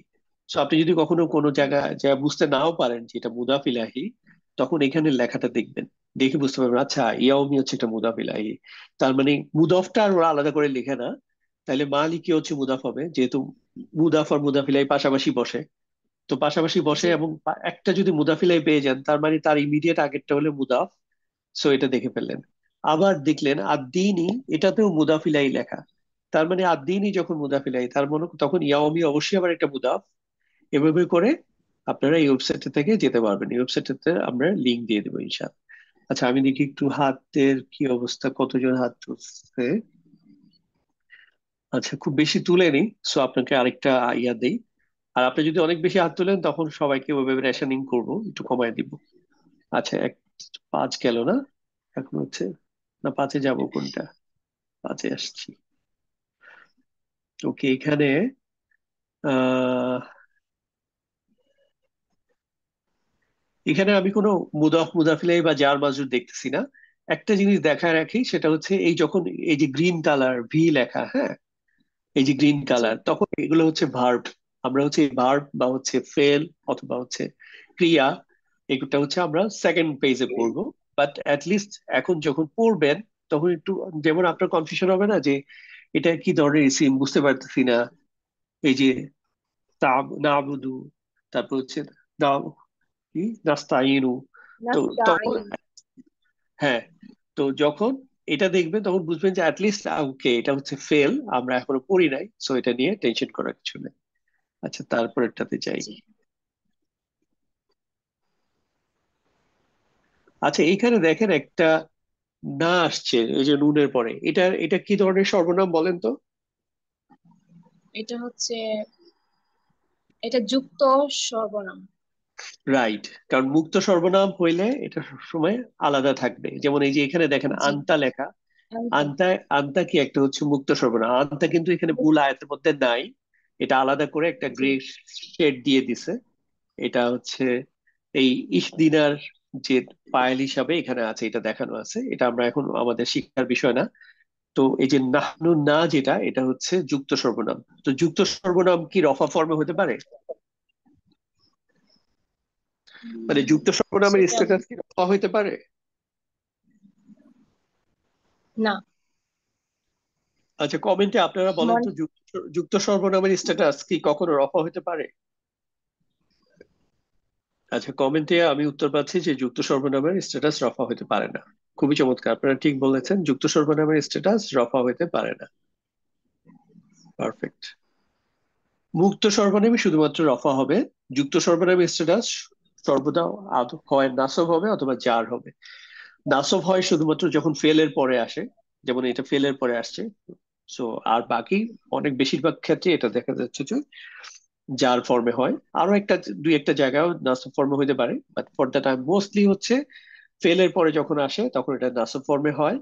তো আপনি যদি কখনো কোনো জায়গায় যা বুঝতে নাও পারেন যে এটা মুদাফিলাহি, তখন এখানে লেখাটা দেখবেন, দেখে বুঝতে পারবেন আচ্ছা ইয়াউমি হচ্ছে এটা মুদাফিলাহি। তার মানে মুদাফটা আর ওরা আলাদা করে লেখে না, তাহলে মালিকি হচ্ছে মুদাফ হবে, যেহেতু মুদাফ আর মুদাফিলাই পাশাপাশি বসে। তো পাশাপাশি বসে জি। এবং একটা যদি মুদাফিলাই পেয়ে যান, তার মানে তার ইমিডিয়েট আগেরটা হলে মুদাফ। সো এটা দেখে ফেললেন। আবার দেখলেন আদ-দীনি, এটাতেও মুদাফিলাই লেখা। তার মানে আদ-দীনি যখন মুদাফিলাই, তার মানে তখন ইয়াওমি অবশ্যই আবার একটা মুদাফ। এভাবে করে আপনারা এই ওয়েবসাইটে থেকে যেতে পারবেন। এই ওয়েবসাইটটাতে আমরা লিংক দিয়ে দেবো ইনশাআল্লাহ। আচ্ছা, আমি দেখি একটু হাতের কি অবস্থা, কতজন হাত তুলছে। আচ্ছা, খুব বেশি তুলেনি, সো আপনাকে আরেকটা ইয়া দেই। আর আপনি যদি অনেক বেশি হাত তোলেন তখন সবাইকে ওইভাবে রেশনিং করবো, একটু কমায় দিব। আচ্ছা, পাঁচ গেল না, এখন হচ্ছে, না পাঁচে যাব কোনটা, পাঁচে আসছি। ওকে, এখানে আহ এখানে আমি কোনো মুদাফিলাই বা জার মাজরুর দেখতেছি না। একটা জিনিস দেখায় রাখি, সেটা হচ্ছে এই যখন এই যে গ্রিন কালার ভি লেখা, হ্যাঁ, এই যে গ্রিন জি। কালার, তখন এগুলো হচ্ছে ভার্ব। আমরা হচ্ছে ভার্ব বা হচ্ছে ফেল অথবা হচ্ছে ক্রিয়া, এগুলো হচ্ছে আমরা সেকেন্ড পেজে পড়বো। বাট লিস্ট এখন যখন পড়বেন তখন একটু, যেমন আপনার কনফিউশন হবে না যে এটা কি ধরনের ইসিম, বুঝতে পারতেছি না। এই যে নাবুদু, তারপর হচ্ছে না কি নাস্তাইনু। তো তখন, নাস্তাইন। হ্যাঁ, তো যখন এটা দেখবেন তখন বুঝবেন যে লিস্ট ওকে এটা হচ্ছে ফেল, আমরা এখনো পড়ি নাই, সো এটা নিয়ে টেনশন করার কিছু নেই। আচ্ছা, তারপরেরটাতে যাই। জি। আচ্ছা, এইখানে দেখেন একটা না আসছে, এই যে নুনের পরে, এটা এটা কি ধরনের সর্বনাম বলেন তো? এটা হচ্ছে, এটা যুক্ত সর্বনাম। রাইট, কারণ মুক্ত সর্বনাম হইলে এটা সবসময় আলাদা থাকবে। যেমন এই যে এখানে দেখেন জি। আনতা লেখা, আনতা। আনতা, আনতা কি একটা হচ্ছে মুক্ত সর্বনাম, আনতা কিন্তু এখানে মূল আয়াতের মধ্যে নাই, এটা আলাদা করে একটা জি। গ্রে শেড দিয়ে দিছে। এটা হচ্ছে এই ইসদিনার যে পায়েল হিসাবে এখানে আছে, এটা দেখানো আছে, এটা আমরা এখন আমাদের শিক্ষার বিষয় না। তো এই যে নাহনু না, যেটা এটা হচ্ছে যুক্ত সর্বনাম। তো যুক্ত সর্বনাম কি রফা ফর্মে হতে পারে? মানে যুক্ত সর্বনামের সেটা স্ট্যাটাস কি রফা হইতে পারে? না। আচ্ছা, কমেন্টে আপনারা বলেন তো, যুক্ত যুক্ত সর্বনামের স্ট্যাটাস কি কখনো রফা হতে পারে? আচ্ছা, কমেন্টে আমি উত্তর পাচ্ছি যে যুক্ত সর্বনামের স্ট্যাটাস রফা হতে পারে না। খুবই চমৎকার, আপনারা ঠিক বলেছেন, যুক্ত সর্বনামের স্ট্যাটাস রফা হতে পারে না। পারফেক্ট। মুক্ত সর্বনামে শুধুমাত্র রফা হবে। যুক্ত সর্বনামের স্ট্যাটাস সর্বদা হয় নাসব হবে অথবা জার হবে। নাসব হয় শুধুমাত্র যখন ফেলের পরে আসে, যেমন এটা ফেলের পরে আসছে। সো আর বাকি অনেক বেশিরভাগ ক্ষেত্রে এটা দেখা যাচ্ছে যে জার ফর্মে হয়। আরো একটা দুই একটা জায়গায় নাসব ফর্মে হইতে পারে, but for the time mostly হচ্ছে ফেলের পরে যখন আসে তখন এটা নাসব ফর্মে হয়।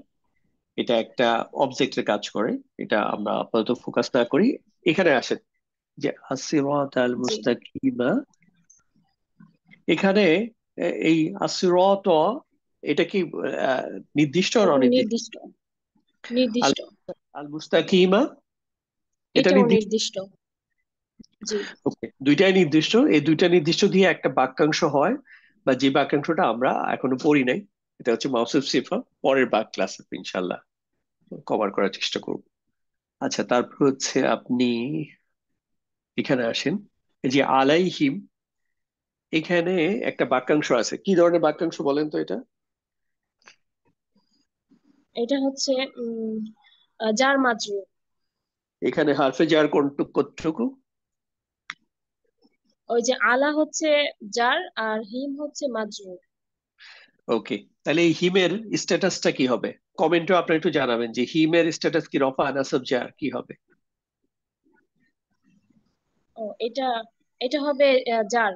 এটা একটা অবজেক্টের কাজ করে, এটা আমরা আপাতত ফোকাস না করি। এখানে আসে যে আসিরাত আল জি। মুস্তাকিমা, এখানে এই আসিরাত, এটা কি আহ, নির্দিষ্ট আর এটা অনির্দিষ্ট? নির্দিষ্ট। আল নির্দিষ্ট। আল মুস্তাকিমা, এটা এটাও নির্দিষ্ট। নির্দিষ্ট। জি। ওকে, দুইটাই নির্দিষ্ট। এই দুইটা নির্দিষ্ট দিয়ে একটা বাক্যাংশ হয়, বা যে বাক্যাংশটা আমরা এখনো পড়ি নাই, এটা হচ্ছে মাউসুফ সিফা। পরের ক্লাসে ইনশাল্লাহ কভার করার চেষ্টা করব। আচ্ছা, তারপর হচ্ছে আপনি এখানে আসেন, এই যে আলাইহিম, এখানে একটা বাক্যাংশ আছে, কি ধরনের বাক্যাংশ বলেন তো এটা? এটা হচ্ছে উম যার মাজরুর। এখানে হারফে জার কতটুকু? ওই যে আলা হচ্ছে জার, আর হিম হচ্ছে মাজরুর। ওকে, তাহলে এই হিমের স্ট্যাটাসটা কি হবে? কমেন্টও আপনারা একটু জানাবেন যে হিমের স্ট্যাটাস কি, রফা নাসব জার কি হবে। ও, এটা এটা হবে জার।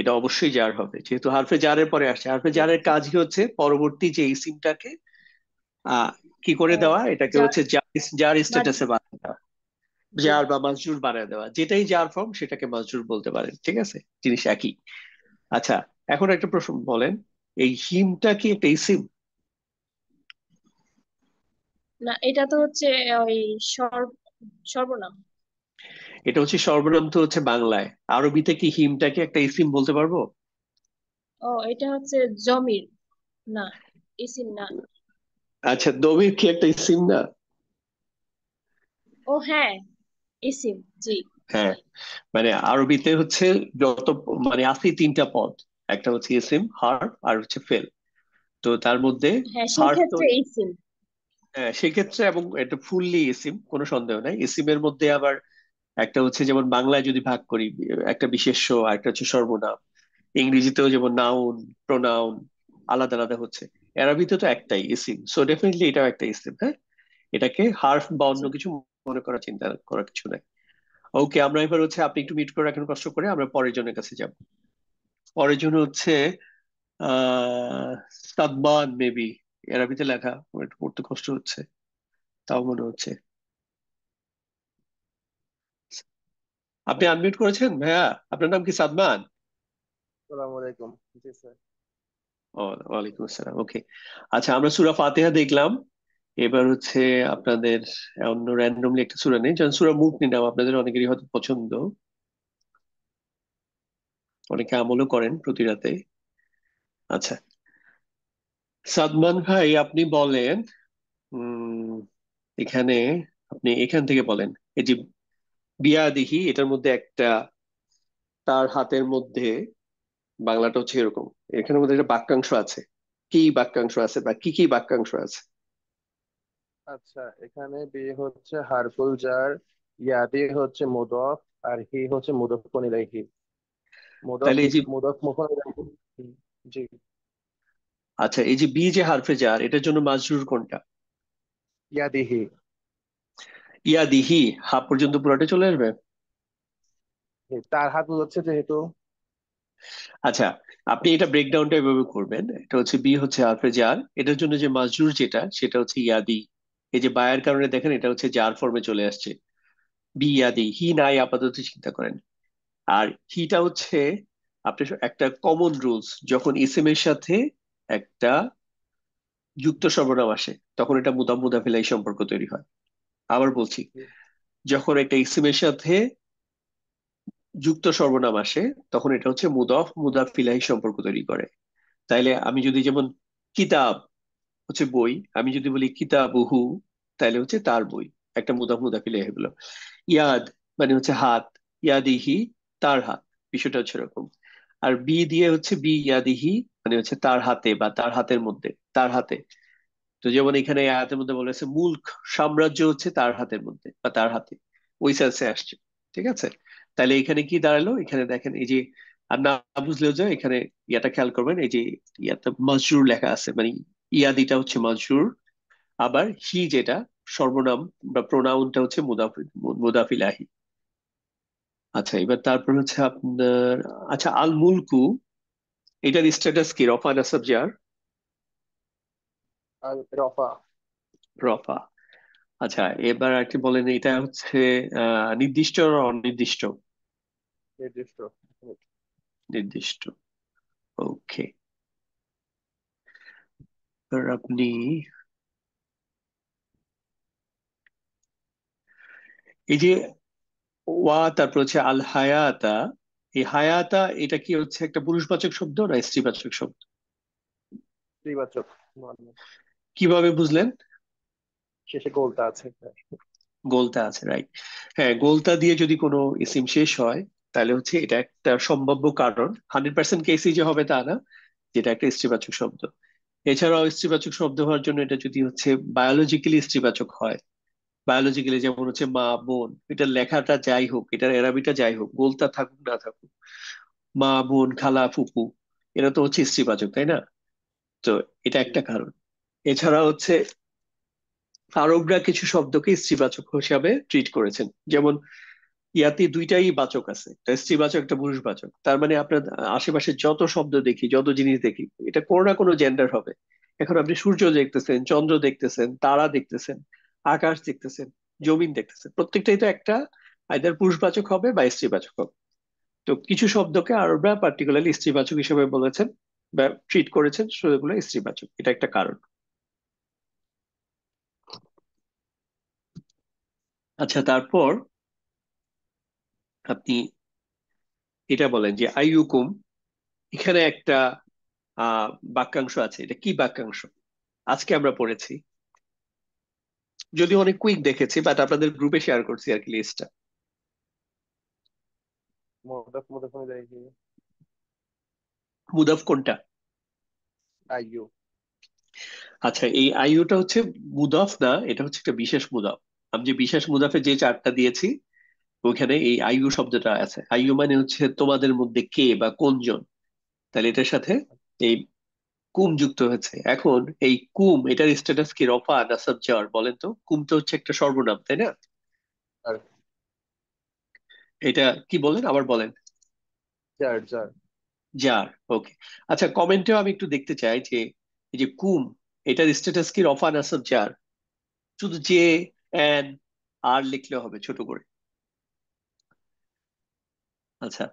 এটা অবশ্যই জার হবে, যেহেতু হারফে জারের পরে আসছে। হারফে জি। জারের কাজই হচ্ছে পরবর্তী যে ইসিমটাকে আহ কি করে ও, দেওয়া, এটাকে জার হচ্ছে জার, জার মাজ স্ট্যাটাসে বানিয়ে দেওয়া। জি। জার বা মাজরুর বানিয়ে দেওয়া, যেটাই জার ফর্ম সেটাকে মাজরুর বলতে পারেন, ঠিক আছে, জিনিস একই। আচ্ছা, এখন একটা প্রশ্ন বলেন, এই হিমটা কি একটা ইসিম? না, এটা তো হচ্ছে ওই সর্বনাম। এটা হচ্ছে সর্বনাম, তো হচ্ছে বাংলায়। আরবিতে কি হিমটাকে একটা ইসিম বলতে পারবো? ও, এটা হচ্ছে জমির, না ইসিম না। আচ্ছা, দমির কি একটা ইসিম না? ও হ্যাঁ, ইসিম, জি। হ্যাঁ, মানে আরবিতে হচ্ছে যত, মানে আছে তিনটা পদ, একটা হচ্ছে ইসিম, হার্ফ, আর হচ্ছে ফেল। তো তার মধ্যে হ্যাঁ, সেই হার্ফ তো, ক্ষেত্রে ইসিম। হ্যাঁ, সেক্ষেত্রে, এবং এটা ফুললি ইসিম, কোনো সন্দেহ নাই। ইসিমের মধ্যে আবার একটা হচ্ছে, যেমন বাংলায় যদি ভাগ করি, একটা বিশেষ্য আর একটা হচ্ছে সর্বনাম। ইংরেজিতেও যেমন নাউন, প্রোনাউন আলাদা আলাদা হচ্ছে। আরবিতে তো একটাই ইসিম, সো ডেফিনেটলি এটাও একটা ইসিম। হ্যাঁ, এটাকে হার্ফ বা অন্য জি। কিছু মনে করার চিন্তা করার কিছু নাই। ওকে, আমরা এবার হচ্ছে, আপনি একটু মিট করে রাখেন কষ্ট করে, আমরা পরের জনের কাছে যাব। পরের জন হচ্ছে আহ সাদমান মেবি। আরবিতে লেখা, আমার একটু পড়তে কষ্ট হচ্ছে, তাও মনে হচ্ছে। আপনি আনমিউট করেছেন ভাইয়া? আপনার নাম কি সাদমান? আসসালামু আলাইকুম। জি স্যার। ও, ওয়ালাইকুম আসসালাম। ওকে, আচ্ছা, আমরা সূরা ফাতিহা দেখলাম। এবার হচ্ছে আপনাদের অন্য র্যান্ডমলি একটা সূরা নেই, যেমন সূরা মুখ নিলাম, আপনাদের অনেকেরই হয়তো পছন্দ, অনেকে আমলও করেন প্রতি রাতে। আচ্ছা, সাদমান ভাই আপনি বলেন, উম এখানে, আপনি এখান থেকে বলেন, এই যে বিয়াদিহি, এটার মধ্যে একটা, তার হাতের মধ্যে, বাংলাটা হচ্ছে এরকম, এখানের মধ্যে একটা বাক্যাংশ আছে। কি বাক্যাংশ আছে, বা কি কি বাক্যাংশ আছে? আচ্ছা, এখানে বি হচ্ছে হারফুল জার, ইয়াদি হচ্ছে মুদফ, আর হি হচ্ছে মুদফুন ইলাইহি। মুদফ তাহলে এই যে, মুদফ মুফুন ইলাইহি। জি। আচ্ছা, এই যে বি যে হারফে জার, এটার জন্য মাজরুর কোনটা? ইয়াদিহি। ইয়াদিহি, হা পর্যন্ত পুরোটা চলে আসবে। তার হাত হচ্ছে যেহেতু। আচ্ছা, আপনি এটা ব্রেকডাউনটা এভাবে করবেন, এটা হচ্ছে বি হচ্ছে হারফে জার, এটার জন্য যে মাজরুর যেটা, সেটা হচ্ছে ইয়াদি। এই যে বায়ের কারণে দেখেন এটা হচ্ছে জার ফর্মে চলে আসছে। বি ইয়াদি, হি নাই আপাতত চিন্তা করেন। আর হিটা হচ্ছে, আপনি একটা কমন রুলস, যখন ইসিম এর সাথে একটা যুক্ত সর্বনাম আসে, তখন এটা মুদাফ মুদাফিল এই সম্পর্ক তৈরি হয়। আবার বলছি, যখন একটা ইসিমের সাথে যুক্ত সর্বনাম আসে, তখন এটা হচ্ছে মুদফ মুদাফিলাহি সম্পর্ক তৈরি করে। তাইলে আমি যদি যেমন কিতাব হচ্ছে বই, আমি যদি বলি কিতাবুহু, তাইলে হচ্ছে তার বই, একটা মুদাফ মুদাফিলাহি হলো। ইয়াদ মানে হচ্ছে হাত, ইয়াদিহি তার হাত, বিষয়টা হচ্ছে এরকম। আর বি দিয়ে হচ্ছে বি ইয়াদিহি, মানে হচ্ছে তার হাতে বা তার হাতের মধ্যে, তার হাতে। তো যেমন এখানে এই আয়াতের মধ্যে বলেছে মুলক, সাম্রাজ্য হচ্ছে তার হাতের মধ্যে বা তার হাতে, ওই সেন্সে আসছে, ঠিক আছে। তাহলে এখানে কি দাঁড়ালো, এখানে দেখেন এই যে, আর না বুঝলেও যে এখানে ইয়াটা খেয়াল করবেন, এই যে ইয়াতে মাজরুর লেখা আছে, মানে ইয়াদিটা হচ্ছে মাজরুর, আবার হি যেটা সর্বনাম বা প্রোনাউনটা হচ্ছে মুদাফিলাহি। আচ্ছা, এবার তারপর হচ্ছে আপনার, আচ্ছা, আল মুলকু, এটার স্ট্যাটাস কি, রফা না সাবজার? আর রফা। রফা। আচ্ছা, এবার আর কি বলেন, এটা হচ্ছে নির্দিষ্ট আর অনির্দিষ্ট? নির্দিষ্ট। নির্দিষ্ট। ওকে, এবার আপনি এই যে ওয়া, তারপর হচ্ছে আল হায়াতা, এই হায়াতা এটা কি হচ্ছে একটা পুরুষবাচক শব্দ না স্ত্রীবাচক শব্দ? স্ত্রীবাচক। কিভাবে বুঝলেন? শেষে গোলটা আছে। গোলতা আছে, রাইট। হ্যাঁ, গোলতা দিয়ে যদি কোনো ইসিম শেষ হয়, তাহলে হচ্ছে এটা একটা সম্ভাব্য কারণ, 100% কেসই যে হবে তা না, যেটা একটা স্ত্রীবাচক শব্দ। এছাড়াও স্ত্রীবাচক শব্দ হওয়ার জন্য এটা যদি হচ্ছে বায়োলজিক্যালি স্ত্রীবাচক হয়, বায়োলজিক্যালি যেমন হচ্ছে মা বোন, এটার লেখাটা যাই হোক, এটার এরাবিটা যাই হোক, গোলতা থাকুক না থাকুক, মা বোন খালা ফুপু, এরা তো হচ্ছে স্ত্রীবাচক, তাই না? তো এটা জি। একটা কারণ। এছাড়া হচ্ছে আরবরা কিছু শব্দকে স্ত্রীবাচক হিসাবে ট্রিট করেছেন। যেমন ইয়াতে দুইটাই বাচক আছে, একটা স্ত্রীবাচক একটা পুরুষবাচক। তার মানে আপনার আশেপাশে যত শব্দ দেখি, যত জিনিস দেখি, এটা কোনো না কোনো জেন্ডার হবে। এখন আপনি সূর্য দেখতেছেন, চন্দ্র দেখতেছেন, তারা দেখতেছেন, আকাশ দেখতেছেন, জমিন দেখতেছেন, প্রত্যেকটাই তো একটা আইদার পুরুষবাচক হবে বা স্ত্রীবাচক হবে। তো কিছু শব্দকে আরবরা পার্টিকুলারলি স্ত্রীবাচক হিসেবে বলেছেন বা ট্রিট করেছেন, সেগুলো স্ত্রীবাচক, এটা একটা কারণ। আচ্ছা, তারপর আপনি এটা বলেন যে আইয়ুকুম, এখানে একটা আহ বাক্যাংশ আছে, এটা কি বাক্যাংশ? আজকে আমরা পড়েছি, যদিও অনেক কুইক দেখেছি, বাট আপনাদের গ্রুপে শেয়ার করছি আর কি লিস্টটা। মুদাফ মুদাফ ইলাইহি। মুদাফ কোনটা? আইয়ু। আচ্ছা, এই আইইউটা হচ্ছে মুদাফ না, এটা হচ্ছে একটা বিশেষ মুদাফ। আমি যে বিশেষ মুদাফে যে চারটা দিয়েছি, ওইখানে এই আইইউ শব্দটা আছে। আইইউ মানে হচ্ছে তোমাদের মধ্যে কে বা কোনজন, তাহলে এটার সাথে এই কুম যুক্ত হয়েছে। এখন এই কুম, এটার স্ট্যাটাস কি, রফা না সাবজার বলেন তো? কুম তো হচ্ছে একটা সর্বনাম, তাই না? আর এটা কি বলেন, আবার বলেন। যার যার। যার, ওকে। আচ্ছা, কমেন্টেও আমি একটু দেখতে চাই যে এই যে কুম, এটার স্ট্যাটাস কি, রফা না সাবজার? শুধু জে এন আর লিখলে হবে ছোট করে। আচ্ছা,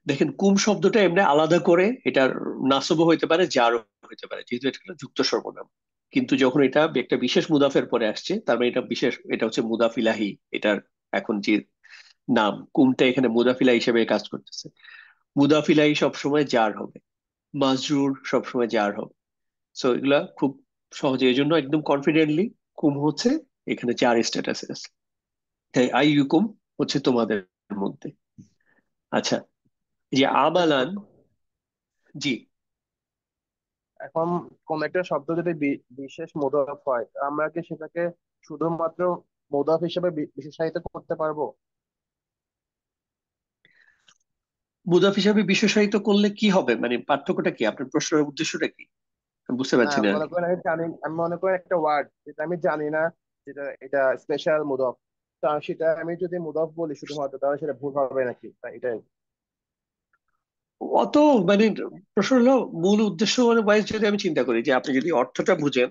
দেখেন কুম শব্দটা এমনি আলাদা করে এটার নাসবও হইতে পারে, জারও হইতে পারে, যেহেতু এটা হলো যুক্ত সর্বনাম। কিন্তু যখন এটা একটা বিশেষ মুদাফের পরে আসছে, তার মানে এটা বিশেষ, এটা হচ্ছে মুদাফ ইলাহি এটার এখন যে নাম, কুমটা এখানে মুদাফ ইলাহি হিসেবে কাজ করতেছে। মুদাফ ইলাহি সবসময় জার হবে, মাজরুর সবসময় জার হবে। সো এগুলা খুব সহজে, এই জন্য একদম কনফিডেন্টলি কুম হচ্ছে এখানে জার স্ট্যাটাসে আছে। তাই আই ইউকুম হচ্ছে তোমাদের মধ্যে। আচ্ছা, এই যে আমালান, জি। এখন কোন একটা শব্দ যদি বিশেষ মুদাফ হয়, আমরা কি সেটাকে শুধুমাত্র মুদাফ হিসেবে বিশেষায়িত করতে পারবো? মুদাফ হিসাবে বিশেষায়িত করলে কি হবে, মানে পার্থক্যটা কি, আপনার প্রশ্নের উদ্দেশ্যটা কি? আমি বুঝতে না, পারছি না আর মনে কি। করেন আমি জানি, আমি মনে করেন একটা ওয়ার্ড যেটা আমি জানি না, যেটা এটা স্পেশাল মুদাফ, তা সেটা আমি যদি মুদাফ বলি শুধুমাত্র, তাহলে সেটা ভুল হবে নাকি? তাই এটাই। অত মানে প্রশ্ন হলো মূল উদ্দেশ্য মানে ওয়াইজ যদি আমি চিন্তা করি যে আপনি যদি অর্থটা বুঝেন,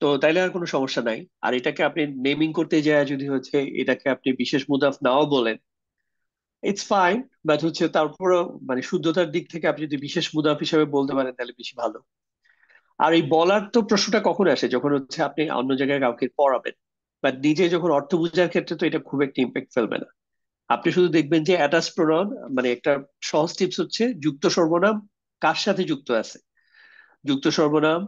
তো তাইলে আর কোনো সমস্যা নাই। আর এটাকে আপনি নেমিং করতে যায় যদি হচ্ছে এটাকে আপনি বিশেষ মুদাফ নাও বলেন, ইটস ফাইন। বাট হচ্ছে তারপরও মানে শুদ্ধতার দিক থেকে আপনি যদি বিশেষ মুদাফ হিসেবে বলতে পারেন তাহলে বেশি ভালো। আর এই বলার তো প্রশ্নটা কখন আসে, যখন হচ্ছে আপনি অন্য জায়গায় কাউকে পড়াবেন, বাট নিজে যখন অর্থ বোঝার ক্ষেত্রে তো এটা খুব একটা ইম্প্যাক্ট ফেলবে না। আপনি শুধু দেখবেন যে অ্যাটাচ প্রোনাউন, মানে একটা সহজ টিপস হচ্ছে যুক্ত সর্বনাম কার সাথে যুক্ত আছে। যুক্ত সর্বনাম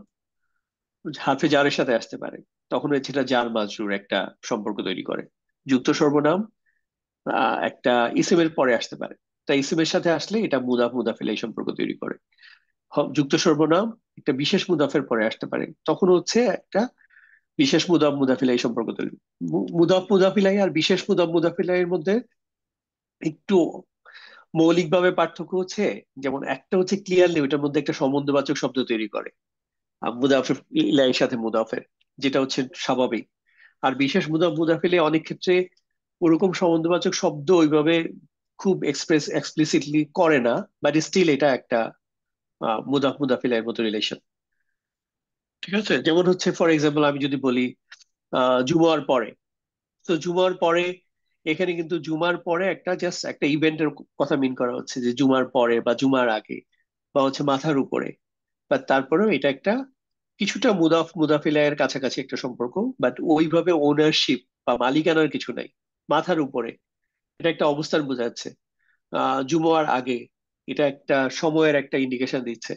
হারফে জারের সাথে আসতে পারে, তখন হচ্ছে এটা জার মাজরুর একটা সম্পর্ক তৈরি করে। যুক্ত সর্বনাম একটা ইসিমের পরে আসতে পারে, তাই ইসিমের সাথে আসলে এটা মুদাফ মুদাফিল এই সম্পর্ক তৈরি করে। যুক্ত সর্বনাম একটা বিশেষ মুদাফের পরে আসতে পারে, তখন হচ্ছে একটা বিশেষ মুদাফ মুদাফিলাই সম্পর্ক তৈরি। মুদাফ মুদাফিলাই আর বিশেষ মুদাফ মুদাফিলাই এর মধ্যে একটু মৌলিকভাবে পার্থক্য হচ্ছে, যেমন একটা হচ্ছে ক্লিয়ারলি ওইটার মধ্যে একটা সম্বন্ধবাচক শব্দ তৈরি করে, মুদাফের ইলাইয়ের সাথে মুদাফের, যেটা হচ্ছে স্বাভাবিক। আর বিশেষ মুদাফ মুদাফিলে অনেক ক্ষেত্রে ওরকম সম্বন্ধবাচক শব্দ ওইভাবে খুব এক্সপ্লিসিটলি করে না, বাট স্টিল এটা একটা মুদাফ মুদাফিলের মতো রিলেশন। ঠিক আছে, যেমন হচ্ছে ফর এক্সাম্পল আমি যদি বলি জুমার পরে, তো জুমার পরে, এখানে কিন্তু জুমার পরে একটা জাস্ট একটা ইভেন্টের কথা মিন করা হচ্ছে, যে জুমার পরে বা জুমার আগে বা হচ্ছে মাথার উপরে। বাট তারপরেও এটা একটা কিছুটা মুদাফ মুদাফিলায়ের কাছাকাছি একটা সম্পর্ক, বাট ওইভাবে ওনারশিপ বা মালিকানার কিছু নাই। মাথার উপরে, এটা একটা অবস্থান বোঝাচ্ছে। জুমার আগে, এটা একটা সময়ের একটা ইন্ডিকেশন দিচ্ছে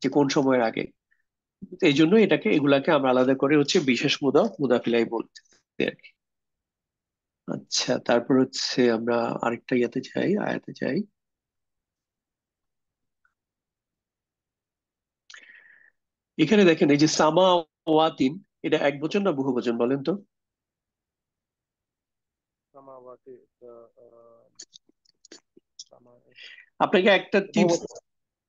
যে কোন সময়ের আগে। তো এই জন্য এটাকে, এগুলাকে আমরা আলাদা করে হচ্ছে বিশেষ মুদাফ মুদাফিলাই বলতে আর কি। আচ্ছা, তারপর হচ্ছে আমরা আরেকটা ইয়াতে যাই, আয়াতে যাই। এখানে দেখেন এই যে সামা ওয়াতিন, এটা এক বচন না বহু বচন বলেন তো? সামাওয়াতি সামা- আপনাকে একটা টিপস বহুবচন।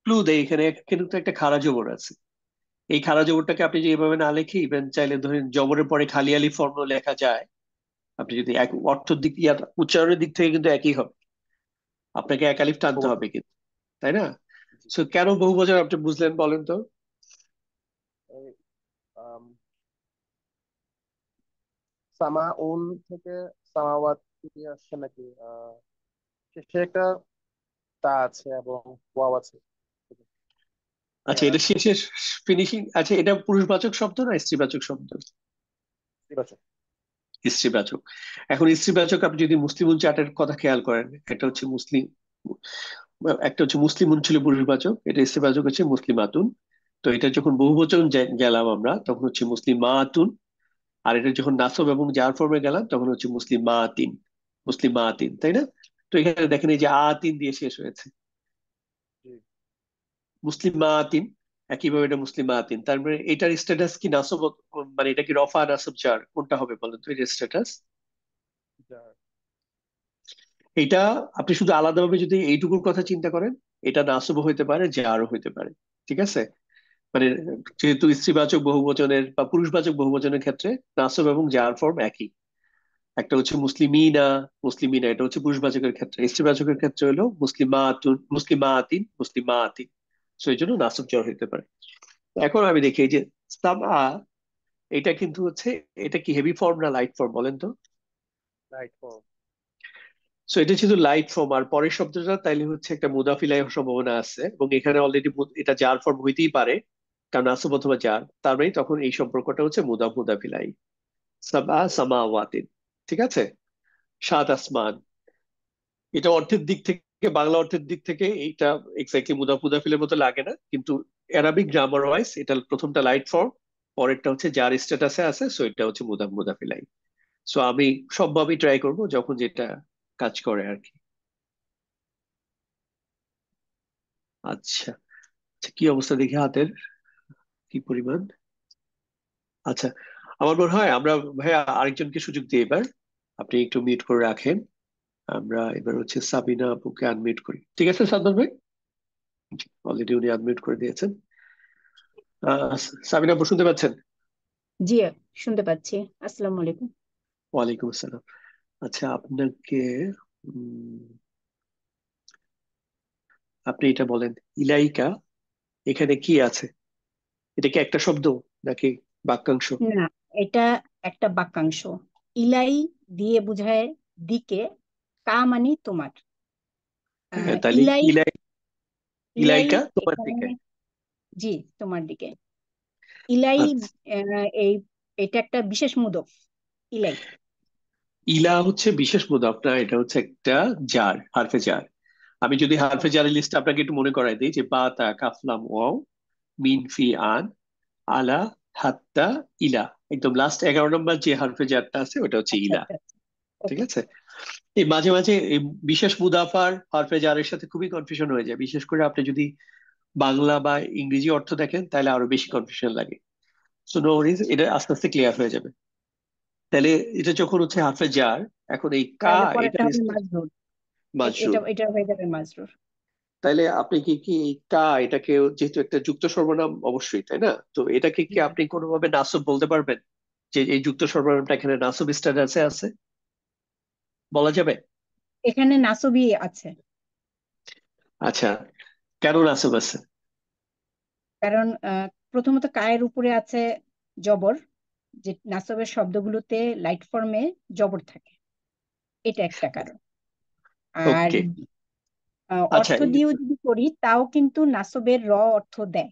ক্লু দেই, এখানে কিন্তু একটা খাড়া জবর আছে। এই খাড়া জবরটাকে আপনি যদি এভাবে না লিখে ইভেন চাইলে ধরেন জবরের পরে খালি আলিফ ফর্ম লেখা যায়। আপনি যদি এক অর্থের দিক উচ্চারণের দিক থেকে কিন্তু একই হবে, আপনাকে এক আলিফ টানতে বহুবচন। হবে কিন্তু, তাই না? জি। সো কেন বহু বচন আপনি বুঝলেন বলেন তো? এই, আম, সামাউন থেকে সামাওয়াতি আসছে নাকি? শেষে একটা তা আছে এবং ওয়াও আছে। আচ্ছা, এর এটা শেষের ফিনিশিং, আচ্ছা এটা পুরুষবাচক শব্দ না স্ত্রীবাচক শব্দ? নির্বাচন। স্ত্রীবাচক। এখন স্ত্রীবাচক আপনি যদি মুসলিম চার্টের কথা খেয়াল করেন, একটা হচ্ছে মুসলিম, একটা হচ্ছে মুসলিম ছিল পুরুষবাচক, এটা স্ত্রীবাচক হচ্ছে মুসলিমাতুন। তো এটা যখন বহুবচন গেলাম আমরা তখন হচ্ছে মুসলিমাতুন। আর এটা যখন নাসব এবং জার ফর্মে গেলাম তখন হচ্ছে মুসলিমাতিন। মুসলিমাতিন, তাই না? তো এখানে দেখেন এই যে আতিন দিয়ে শেষ হয়েছে, জি। মুসলিমাতিন। একইভাবে এটা মুসলিমাতিন, তার মানে এটার স্ট্যাটাস কি নাসব, মানে এটা কি রফা নাসব জার কোনটা হবে বলেন তো এটার স্ট্যাটাস? যার। এটা আপনি শুধু আলাদাভাবে যদি এইটুকুর কথা চিন্তা করেন, এটা নাসব হইতে পারে জারও হইতে পারে। ঠিক আছে? মানে যেহেতু স্ত্রীবাচক বহুবচনের বা পুরুষবাচক বহুবচনের ক্ষেত্রে নাসব এবং জার ফর্ম একই। একটা হচ্ছে মুসলিমিনা, মুসলিমিনা এটা হচ্ছে পুরুষবাচকের ক্ষেত্রে, স্ত্রীবাচকের ক্ষেত্রে হলো মুসলিমাতুন, মুসলিমাতিন, মুসলিমাতিন। তো এই জন্য নাসব জ্বর হতে পারে। এখন আমি দেখি এই যে সামআ, এটা কিন্তু হচ্ছে, এটা কি হেভি ফর্ম না লাইট ফর্ম বলেন তো? Right form. সো এটা যেহেতু লাইট ফর্ম আর পরের শব্দটা তাইলে হচ্ছে একটা মুদাফিলাই হওয়ার সম্ভাবনা আছে, এবং এখানে অলরেডি এটা জার ফর্ম হইতেই পারে, কারণ আসব অথবা জার, তার মানে তখন এই সম্পর্কটা হচ্ছে মুদাফিলাই। সামআ সামাওয়াতিন। ঠিক আছে? সাত আসমান। এটা অর্থের দিক থেকে, বাংলা অর্থের দিক থেকে এইটা এক্স্যাক্টলি মুদাফিলের মতো লাগে না, কিন্তু অ্যারাবিক গ্রামার ওয়াইজ এটা প্রথমটা লাইট ফর্ম, পরেরটা হচ্ছে যার স্ট্যাটাসে আছে, সো এটা হচ্ছে মুদাফিলাই। সো আমি সবভাবেই ট্রাই করব যখন যেটা কাজ করে আর কি। আচ্ছা, আচ্ছা কি অবস্থা দেখি হাতের, কি পরিমাণ? আচ্ছা, আমার মনে হয় আমরা, ভাইয়া আরেকজনকে সুযোগ দিই এবার। আপনি একটু মিউট করে রাখেন। আমরা এবার হচ্ছে সাবিনা আপুকে আনমিউট করি, ঠিক আছে সাদ্দাম ভাই? অলরেডি উনি আনমিউট করে দিয়েছেন। আহ সাবিনা আপু শুনতে পাচ্ছেন? জি, শুনতে পাচ্ছি। আসসালামু আলাইকুম। ওয়ালাইকুম আসসালাম। আচ্ছা আপনাকে, উম, আপনি এটা বলেন, ইলাইকা এখানে কি আছে? এটা কি একটা শব্দ নাকি বাক্যাংশ? না, এটা একটা বাক্যাংশ। ইলাই দিয়ে বোঝায় দিকে, কা মানে তোমার। হ্যাঁ, তাহলে ইলাই, ইলাই ইলাইকা তোমার এখানে, দিকে। জি, তোমার দিকে। ইলাই, আচ্ছা, এই, এটা একটা বিশেষ মুদফ। ইলাই। ইলা হচ্ছে বিশেষ মুদাফ না, এটা হচ্ছে একটা জার, হারফে জার। আমি যদি হারফে জারের লিস্ট আপনাকে একটু মনে করাই দিই, যে বা তা কাফলাম ওয়াও মিন ফি আন আলা হাত্তা ইলা, একদম লাস্ট 11 নম্বর যে হারফে জারটা আছে ওটা হচ্ছে আচ্ছা ইলা। আচ্ছা আচ্ছা। ঠিক ওকে। আছে? এই মাঝে মাঝে এই বিশেষ মুদাফার হারফে জারের সাথে খুবই কনফিউশন হয়ে যায়, বিশেষ করে আপনি যদি বাংলা বা ইংরেজি অর্থ দেখেন তাহলে আরো বেশি কনফিউশন লাগে। সো নো ওয়ারিজ, এটা আস্তে আস্তে ক্লিয়ার হয়ে যাবে। তাহলে এটা যখন হচ্ছে হারফে জার, এখন এই কা তাহলে এটা পরেরটা হবে মাজরুর। এটা মাজরুর। এটা হয়ে যাবে মাজরুর। তাইলে আপনি কি কি এই কা এটাকে, যেহেতু একটা যুক্ত সর্বনাম অবশ্যই তাই না, তো এটাকে কি হুম। আপনি কোনোভাবে নাসব বলতে পারবেন, যে এই যুক্ত সর্বনামটা এখানে নাসব স্ট্যাটাসে আছে, বলা যাবে? এখানে নাসবি আছে। আচ্ছা, কেন নাসব আছে? কারণ প্রথমত কায়ের উপরে আছে জবর, যে নাসবের শব্দগুলোতে লাইট ফর্মে জবর থাকে, এটা একটা কারণ। আর ওকে। আচ্ছা অর্থ দিয়েও যদি করি তাও কিন্তু নাসবের অর্থ দেয়।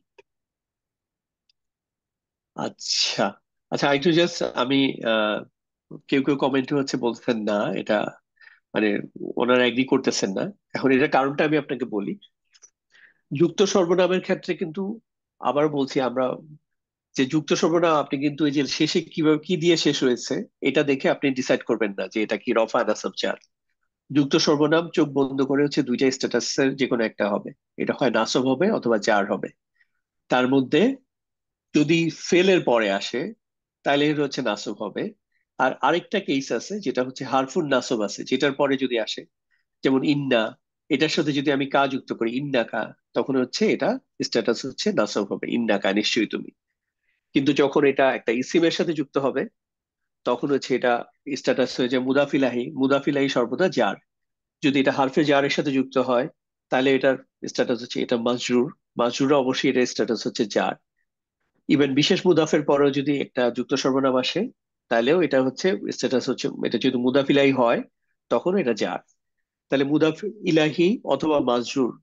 আচ্ছা আচ্ছা, একটু জাস্ট আমি, আহ, কেউ কেউ কমেন্টে হচ্ছে বলছেন না এটা, মানে ওনারা এগ্রি করতেছেন না। এখন এটার কারণটা আমি আপনাকে বলি। যুক্ত সর্বনামের ক্ষেত্রে কিন্তু, আবার বলছি, আমরা যে যুক্ত সর্বনাম আপনি কিন্তু এই যে শেষে কিভাবে কি দিয়ে শেষ হয়েছে এটা দেখে আপনি ডিসাইড করবেন না যে এটা কি রফা না সাবজার। যুক্ত সর্বনাম চোখ বন্ধ করে হচ্ছে দুইটা স্ট্যাটাসের যে কোনো একটা হবে, এটা হয় নাসব হবে অথবা জার হবে। তার মধ্যে যদি ফেলের পরে আসে তাহলে এটা হচ্ছে নাসব হবে। আর আরেকটা কেস আছে যেটা হচ্ছে হারফুন নাসব আছে, যেটার পরে যদি আসে, যেমন ইন্না, এটার সাথে যদি আমি কা যুক্ত করি, ইন্না কা, তখন হচ্ছে এটা স্ট্যাটাস হচ্ছে নাসব হবে, ইন্না কা নিশ্চয়ই তুমি। কিন্তু যখন এটা একটা ইসিমের সাথে যুক্ত হবে, তখন হচ্ছে এটা স্ট্যাটাস হয়ে যায় মুদাফিলাহি, মুদাফিলাহি সর্বদা জার। যদি এটা হারফে জারের সাথে যুক্ত হয়, তাহলে এটার স্ট্যাটাস হচ্ছে এটা মাজরুর, মাজরুর অবশ্যই এটার স্ট্যাটাস হচ্ছে জার। ইভেন বিশেষ মুদাফের পরেও যদি একটা যুক্ত সর্বনাম আসে, তাহলেও এটা হচ্ছে স্ট্যাটাস হচ্ছে, এটা যদি মুদাফিলাই হয় তখন এটা জার। তাহলে মুদাফ ইলাহি অথবা মাজরুর,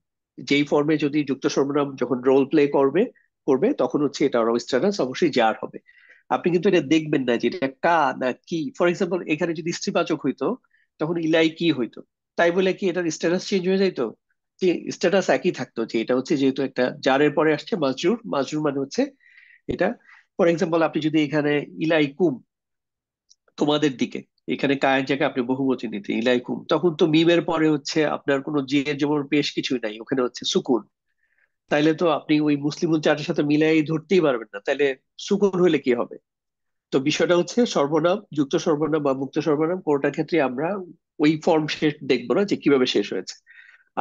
যেই ফর্মে যদি যুক্ত সর্বনাম যখন রোল প্লে করবে করবে তখন হচ্ছে এটা স্ট্যাটাস অবশ্যই জার হবে। আপনি কিন্তু এটা দেখবেন না যে এটা কা না কি। ফর এক্সাম্পল, এখানে যদি স্ত্রীবাচক হইতো তখন ইলাই কি হইতো, তাই বলে কি এটার স্ট্যাটাস চেঞ্জ হয়ে যাইতো? যে স্ট্যাটাস একই থাকতো, যে এটা হচ্ছে যেহেতু একটা জারের পরে আসছে মাজরুর, মাজরুর মানে হচ্ছে এটা। ফর এক্সাম্পল, আপনি যদি এখানে ইলাইকুম, তোমাদের দিকে, এখানে কায়ের জায়গায় আপনি বহুবচন নিতে ইলাইকুম, তখন তো মিমের পরে হচ্ছে আপনার কোনো জের জবর পেশ কিছুই নাই, ওখানে হচ্ছে সুকুন। তাইলে তো আপনি ওই মুসলিম উচ্চারণের সাথে মিলাই ধরতেই পারবেন না, তাইলে সুকুন হইলে কি হবে? তো বিষয়টা হচ্ছে সর্বনাম, যুক্ত সর্বনাম বা মুক্ত সর্বনাম কোনটার ক্ষেত্রে আমরা ওই ফর্ম শেষ দেখবো না যে কিভাবে শেষ হয়েছে।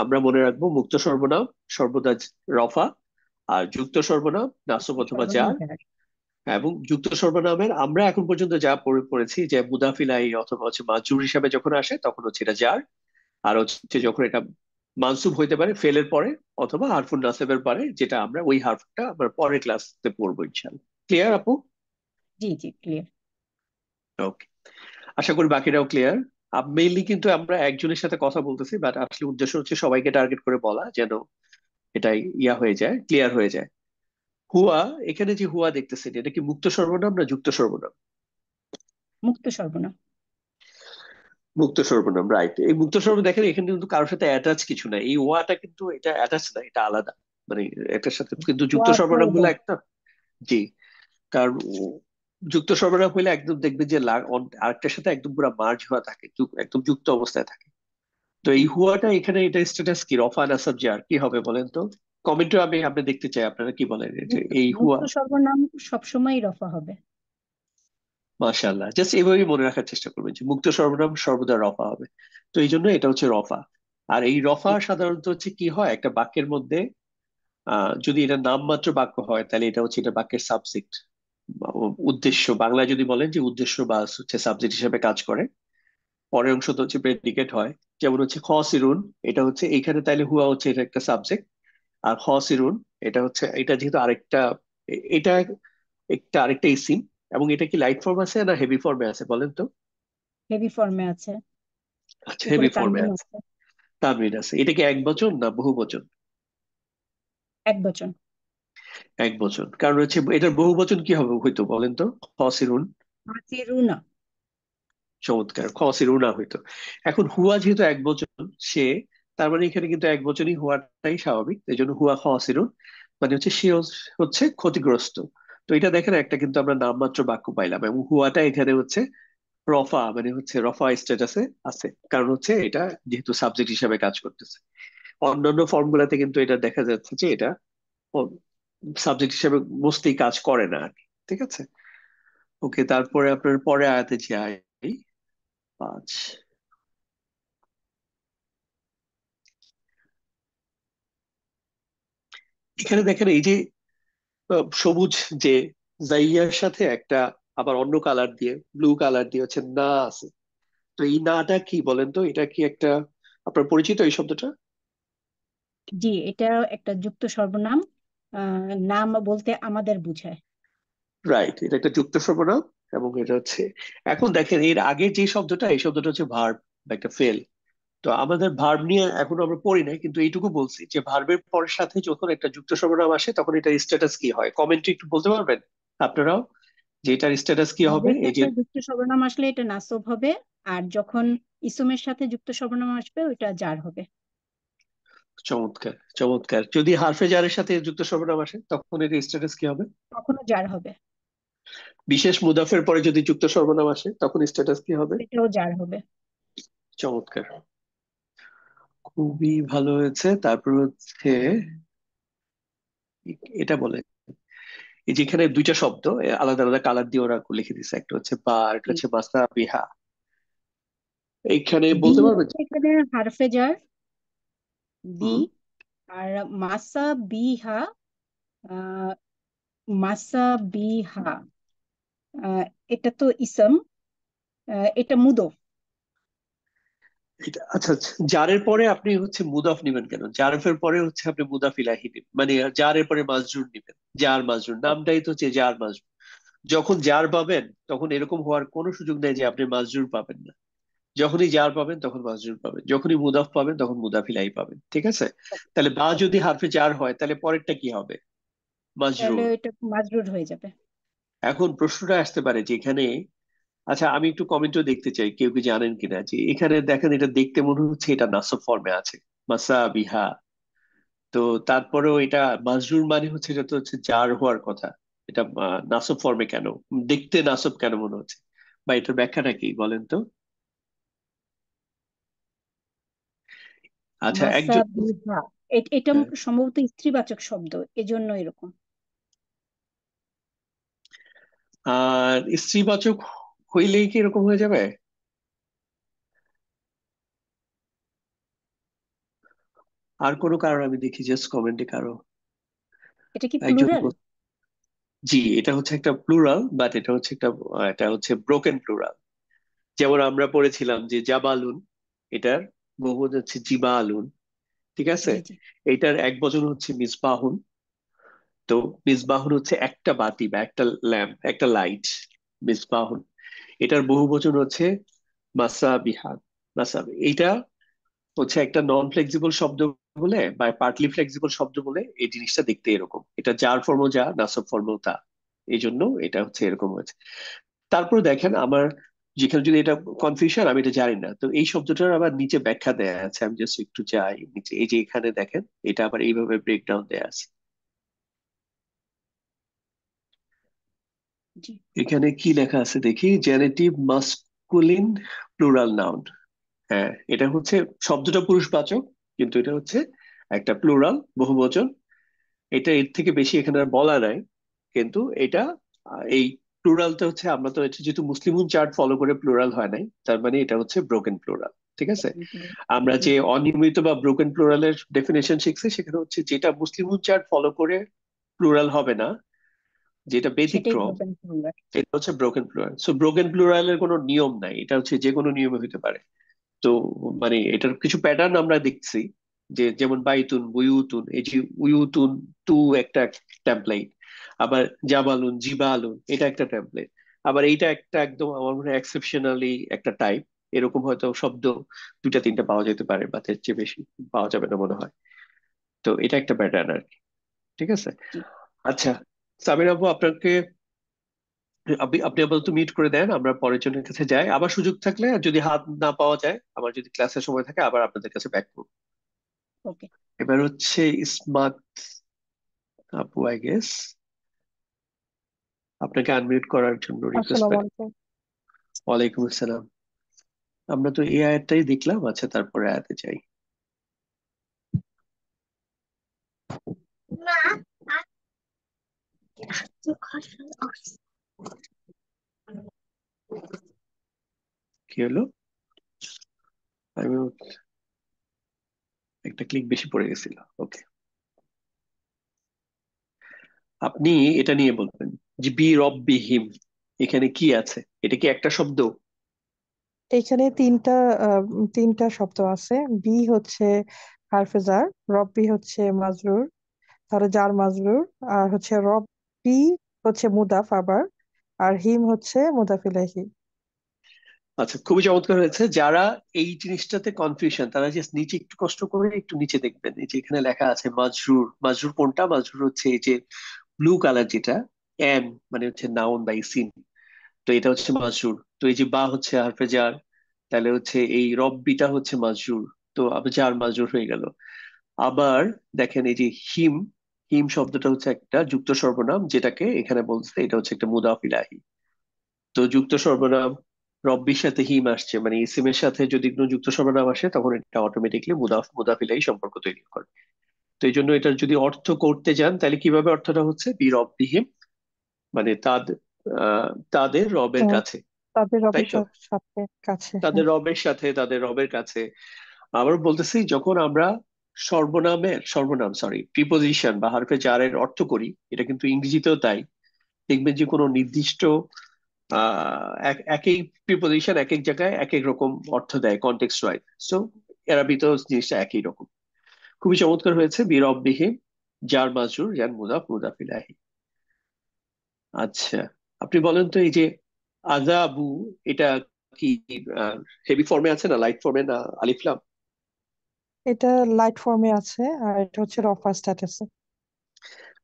আমরা মনে রাখবো মুক্ত সর্বনাম সর্বদা রফা, আর যুক্ত সর্বনাম নাসব অথবা সর্বনাম জার। জার। এবং যুক্ত সর্বনামের আমরা এখন পর্যন্ত যা পড়েছি যে মুদাফিলাই অথবা হচ্ছে মাজরুর হিসাবে যখন আসে তখন হচ্ছে এটা জার। আর হচ্ছে যখন এটা মানসুব হইতে পারে ফেলের পরে অথবা হারফুন নাসেবের পরে, যেটা আমরা ওই হারফটা আমরা পরের ক্লাসে পড়বো ইনশাল্লাহ। ক্লিয়ার আপু? জি জি, ক্লিয়ার। ওকে, আশা করি বাকিরাও ক্লিয়ার। মেইনলি কিন্তু আমরা একজনের সাথে কথা বলতেছি, বাট আসলে উদ্দেশ্য হচ্ছে সবাইকে টার্গেট করে বলা, যেন এটাই ইয়া হয়ে যায়, ক্লিয়ার হয়ে যায়। হুয়া, এখানে যে হুয়া দেখতেছেন, এটা কি মুক্ত সর্বনাম না যুক্ত সর্বনাম? মুক্ত সর্বনাম। মুক্ত সর্বনাম, রাইট। এই মুক্ত সর্বনাম দেখেন এখানে কিন্তু কারোর সাথে অ্যাটাচ কিছু না, এই ওয়াটা কিন্তু এটা অ্যাটাচ না, এটা আলাদা, মানে এটার সাথে। কিন্তু যুক্ত ওয়া সর্বনাম পড়বো। গুলো একটা, জি, কারণ যুক্ত সর্বনাম হইলে একদম দেখবেন যে আরেকটার সাথে একদম পুরো মার্জ হওয়া থাকে, একদম যুক্ত অবস্থায় থাকে। তো এই হুয়াটা এখানে এটা স্ট্যাটাস কি, রফা না সাবজার কি হবে বলেন তো? কমেন্টে আমি আপনি দেখতে চাই আপনারা কি বলেন যে মুক্ত এই হুয়া। মুক্ত সর্বনাম সবসময় রফা হবে। মাশাআল্লাহ, জাস্ট এইভাবেই মনে রাখার চেষ্টা করবেন যে মুক্ত সর্বনাম সর্বদা রফা হবে। তো এই জন্য এটা হচ্ছে রফা। আর এই রফা সাধারণত হচ্ছে কি হয় একটা বাক্যের মধ্যে, যদি এটা নামমাত্র বাক্য হয় তাহলে এটা হচ্ছে এটা বাক্যের সাবজেক্ট, উদ্দেশ্য, বাংলায় যদি বলেন যে উদ্দেশ্য বা হচ্ছে সাবজেক্ট হিসেবে কাজ করে। পরের অংশটা হচ্ছে প্রেডিকেট হয়। যেমন হচ্ছে খ সিরুন, এটা হচ্ছে এইখানে তাইলে হুয়া হচ্ছে এটা একটা সাবজেক্ট। আর খ সিরুন, এটা হচ্ছে এটা যেহেতু আরেকটা, এটা একটা আরেকটা ইসিম। এবং এটা কি লাইট ফর্ম আছে না হেভি ফর্মে আছে বলেন তো? হেভি ফর্মে আছে, আচ্ছা, উপরে হেভি ফর্মে তানবিন আছে, আছে। তানবিন আছে। এটা কি এক বচন না বহু বচন? এক বচন। এক বচন, কারণ হচ্ছে এটার বহু বচন কি হবে হয়তো বলেন তো? খসিরুন। আসিরুনা। চমৎকার, খসিরুনা হইতো। এখন হুয়া যেহেতু এক বচন, সে, তার মানে এখানে কিন্তু এক বচনই হওয়াটাই স্বাভাবিক, এই জন্য হুয়া খসিরুন, মানে হচ্ছে সে হচ্ছে ক্ষতিগ্রস্ত। তো এটা দেখেন একটা কিন্তু আমরা নামমাত্র বাক্য পাইলাম, এবং হুয়াটা এখানে হচ্ছে রফা, মানে হচ্ছে রফা স্ট্যাটাসে আছে, কারণ হচ্ছে এটা যেহেতু সাবজেক্ট হিসাবে কাজ করতেছে। অন্যান্য ফর্ম গুলাতে কিন্তু এটা দেখা যাচ্ছে যে এটা সাবজেক্ট হিসেবে মোস্টলি কাজ করে না আর কি। ঠিক আছে, ওকে। তারপরে আপনার পরে আয়াতে যাই, 5। এখানে দেখেন এই যে সবুজ, যে জাইয়ার সাথে একটা আবার অন্য কালার দিয়ে, ব্লু কালার দিয়ে হচ্ছে না আছে। তো এই নাটা কি বলেন তো? এটা কি একটা আপনার পরিচিত এই শব্দটা? জি, এটা একটা যুক্ত সর্বনাম। নাম বলতে আমাদের বুঝায়। রাইট, এটা একটা যুক্ত সর্বনাম। এবং এটা হচ্ছে, এখন দেখেন এর আগে যে শব্দটা, এই শব্দটা হচ্ছে ভার্ব বা একটা ফেল। তো আমাদের ভার্ব নিয়ে এখনো আমরা পড়ি নাই, কিন্তু এইটুকু বলছি যে ভার্বের পরের সাথে যখন একটা যুক্ত সর্বনাম আসে তখন এটার স্ট্যাটাস কি হয়, কমেন্টে একটু বলতে পারবেন আপনারাও যে এটার স্ট্যাটাস কি হবে? ভার্বের এই যে, সাথে যুক্ত সর্বনাম আসলে এটা নাসব হবে, আর যখন ইসমের সাথে যুক্ত সর্বনাম আসবে ওইটা জার হবে। চমৎকার চমৎকার। যদি হারফে জারের সাথে যুক্ত সর্বনাম আসে তখন এটার স্ট্যাটাস কি হবে? তখনও জার হবে। বিশেষ মুদাফের পরে যদি যুক্ত সর্বনাম আসে তখন স্ট্যাটাস কি হবে? এটাও জার হবে। চমৎকার, খুবই ভালো হয়েছে। তারপর হচ্ছে এটা বলে এই যেখানে দুইটা শব্দ আলাদা আলাদা কালার দিয়ে ওরা লিখে দিচ্ছে, একটা হচ্ছে বা আর একটা জি। হচ্ছে মাসা বিহা। এইখানে বি বলতে পারবেন হচ্ছে এখানে হারফে জার, বি। হুম, আর মাসা বিহা, আহ, মাসা বিহা, আহ, এটা তো ইসম, এটা মুদফ। এটা আচ্ছা আচ্ছা, জারের পরে আপনি হচ্ছে মুদাফ নিবেন কেন? জারফের পরে হচ্ছে আপনি মুদাফ ইলাহি নিবেন, মানে জারের পরে মাজরুর নিবেন। জার মাজরুর নামটাই তো হচ্ছে জার মাজরুর। যখন জার পাবেন তখন এরকম হওয়ার কোনো সুযোগ নেই যে আপনি মাজরুর পাবেন না। যখনই জার পাবেন তখন মাজরুর পাবেন, যখনই মুদাফ পাবেন তখন মুদাফ ইলাহি পাবেন, ঠিক আছে? তাহলে বা ওকে, যদি হারফে জার হয় তাহলে পরেরটা কি হবে? তাহলে মাজরুর। এটা মাজরুর হয়ে যাবে। এখন প্রশ্নটা আসতে পারে যে এখানে, আচ্ছা আমি একটু কমেন্টও দেখতে চাই কেউ কি জানেন কিনা, যে এখানে দেখেন এটা দেখতে মনে হচ্ছে এটা নাসব ফর্মে আছে, মাসা বিহা। তো তারপরেও এটা মাজরুর মানে হচ্ছে, এটা তো হচ্ছে জার হওয়ার কথা। এটা নাসব ফর্মে কেন, দেখতে নাসব কেন মনে হচ্ছে? বা এটার ব্যাখ্যাটা কি বলেন তো? আচ্ছা মাসা একজন, বিহা, এটা হ্যাঁ, সম্ভবত স্ত্রীবাচক শব্দ, এজন্য এরকম। আর স্ত্রীবাচক হইলেই কি এরকম হয়ে যাবে? আর কোনো কারণ আমি দেখি জাস্ট কমেন্টে কারো এটা কি একজন প্লুরাল? জি এটা হচ্ছে একটা প্লুরাল, বাট এটা হচ্ছে একটা এটা হচ্ছে ব্রোকেন প্লুরাল। যেমন আমরা পড়েছিলাম যে জাবালুন, এটার বহুবচন হচ্ছে জিবালুন, ঠিক আছে? জি জি। এইটার এক বচন হচ্ছে মিসবাহুন। তো মিসবাহুন হচ্ছে একটা বাতি বা একটা ল্যাম্প, একটা লাইট, মিসবাহুন। এটার বহু বচন হচ্ছে মাসাবিহান। মাসাবি, এইটা হচ্ছে একটা নন ফ্লেক্সিবল শব্দ বলে বা পার্টলি ফ্লেক্সিবল শব্দ বলে এই জিনিসটা দেখতে এরকম। এটা যার ফর্মও যা, নাসব ফর্মও তা, এই জন্য এটা হচ্ছে এরকম হয়েছে। তারপর দেখেন আমার, যেখানে যদি এটা কনফিউশন, আমি এটা জানি না, তো এই শব্দটার আবার নিচে ব্যাখ্যা দেয়া আছে, আমি জাস্ট একটু যাই নিচে, এই যে এখানে দেখেন এটা আবার এইভাবে ব্রেকডাউন দেয়া আছে। জি। এখানে কি লেখা আছে দেখি, জেনেটিভ মাস্কুলিন প্লুরাল নাউন। হ্যাঁ, এটা হচ্ছে শব্দটা পুরুষবাচক, কিন্তু এটা হচ্ছে একটা প্লুরাল বহুবচন। এটা এর থেকে বেশি এখানে আর বলা নাই, কিন্তু এটা এই প্লুরালটা হচ্ছে, আমরা তো এটা যেহেতু মুসলিমুন চার্ট ফলো করে প্লুরাল হয় নাই, তার মানে এটা হচ্ছে ব্রোকেন প্লুরাল, ঠিক আছে? আমরা জি, যে অনিয়মিত বা ব্রোকেন প্লুরালের ডেফিনেশন শিখছি সেখানে হচ্ছে যেটা মুসলিমুন চার্ট ফলো করে প্লুরাল হবে না, যেটা সেটাই ব্যতিক্রম, ব্রোকেন প্লুরাল। এটা হচ্ছে ব্রোকেন প্লুরাল। সো ব্রোকেন প্লুরালের কোনো নিয়ম নাই, এটা হচ্ছে যে কোনো নিয়মে হতে পারে। তো মানে এটার কিছু প্যাটার্ন আমরা দেখছি, যে যেমন বাইতুন বুয়ুতুন, এই যে উয়ুতুন, তু একটা টেমপ্লেট, আবার জাবালুন জিবালুন এটা একটা টেমপ্লেট, আবার এইটা একটা একদম আমার মনে হয় এক্সেপশনালি একটা টাইপ। এরকম হয়তো শব্দ দুইটা তিনটা পাওয়া যেতে পারে, বা তার চেয়ে বেশি পাওয়া যাবে না মনে হয়। তো এটা একটা প্যাটার্ন আর কি, ঠিক আছে? জি। আচ্ছা, সামির আপু আপনাকে, আপনি আপনি আপাতত মিউট করে দেন, আমরা পরের জনের কাছে যাই, আবার সুযোগ থাকলে আর যদি হাত না পাওয়া যায়, আবার যদি ক্লাসের সময় থাকে আবার আপনাদের কাছে ব্যাক করবো। ওকে। এবার হচ্ছে স্মার্ট আপু, আই গেস আপনাকে আনমিউট করার জন্য রিকোয়েস্ট আসসালামু পাই। আলাইকুম। ওয়ালাইকুম আসসালাম। আমরা তো এই আয়াতটাই দেখলাম, আচ্ছা তারপরে আয়াতে যাই। কি হলো? আমি একটা ক্লিক বেশি পড়ে গেছিল, ওকে। আপনি এটা নিয়ে বলবেন যে বি রব্বিহিম, এখানে কি আছে? এটা কি একটা শব্দ? এখানে তিনটা শব্দ আছে। বি হচ্ছে হারফে জার, রব্বি হচ্ছে মাজরুর, তাহলে জার মাজরুর। আর হচ্ছে রব্বি হচ্ছে মুদাফ আবার, আর হিম হচ্ছে মুদাফ ইলাইহি। আচ্ছা, খুবই চমৎকার হয়েছে। যারা এই জিনিসটাতে কনফিউশন, তারা জাস্ট নিচে একটু কষ্ট করে একটু নিচে দেখবেন, এই যে এখানে লেখা আছে মাজরুর। মাজরুর কোনটা? মাজরুর হচ্ছে এই যে ব্লু কালার যেটা, এম মানে হচ্ছে নাউন বা ইসিম, তো এটা হচ্ছে মাজরুর। তো এই যে বা হচ্ছে হারফে জার, তাহলে হচ্ছে এই রব্বিটা হচ্ছে মাজরুর। তো আবার জার মাজরুর হয়ে গেল। আবার দেখেন এই যে হিম, হিম শব্দটা হচ্ছে একটা যুক্ত সর্বনাম, যেটাকে এখানে বলছে এটা হচ্ছে একটা মুদাফ ইলাহি। তো যুক্ত সর্বনাম, রব্বির সাথে হিম আসছে, মানে ইসিম এর সাথে যদি কোনো যুক্ত সর্বনাম আসে তখন এটা অটোমেটিকলি মুদাফ ইলাহি সম্পর্ক তৈরি করে। তো এই জন্য এটার যদি অর্থ করতে যান তাহলে কিভাবে অর্থটা হচ্ছে বি রব্বিহিম, মানে তাদের রবের হ্যাঁ, কাছে, তাদের তাই রবের তো? সাথে কাছে, তাদের হ্যাঁ। রবের সাথে, তাদের রবের কাছে। আবার বলতেছি, যখন আমরা সর্বনাম সরি প্রিপোজিশন বা হারফে জারের অর্থ করি, এটা কিন্তু ইংরেজিতেও তাই। দেখবেন যে কোনো নির্দিষ্ট একই প্রিপোজিশন এক এক জায়গায় এক এক রকম অর্থ দেয়, কনটেক্সট ওয়াইজ। সো এরাবিতেও জিনিসটা একই রকম। খুবই চমৎকার হয়েছে, বিরববিহীন, জার মাজরুর, ইয়ান মুদাফ মুদাফ ইলাহি। আচ্ছা, আপনি বলেন তো, এই যে আযাবু, এটা কি হেভি ফর্মে আছে না লাইট ফর্মে না আলিফ লাম? এটা লাইট ফর্মে আছে, আর এটা হচ্ছে রফা স্ট্যাটাসে।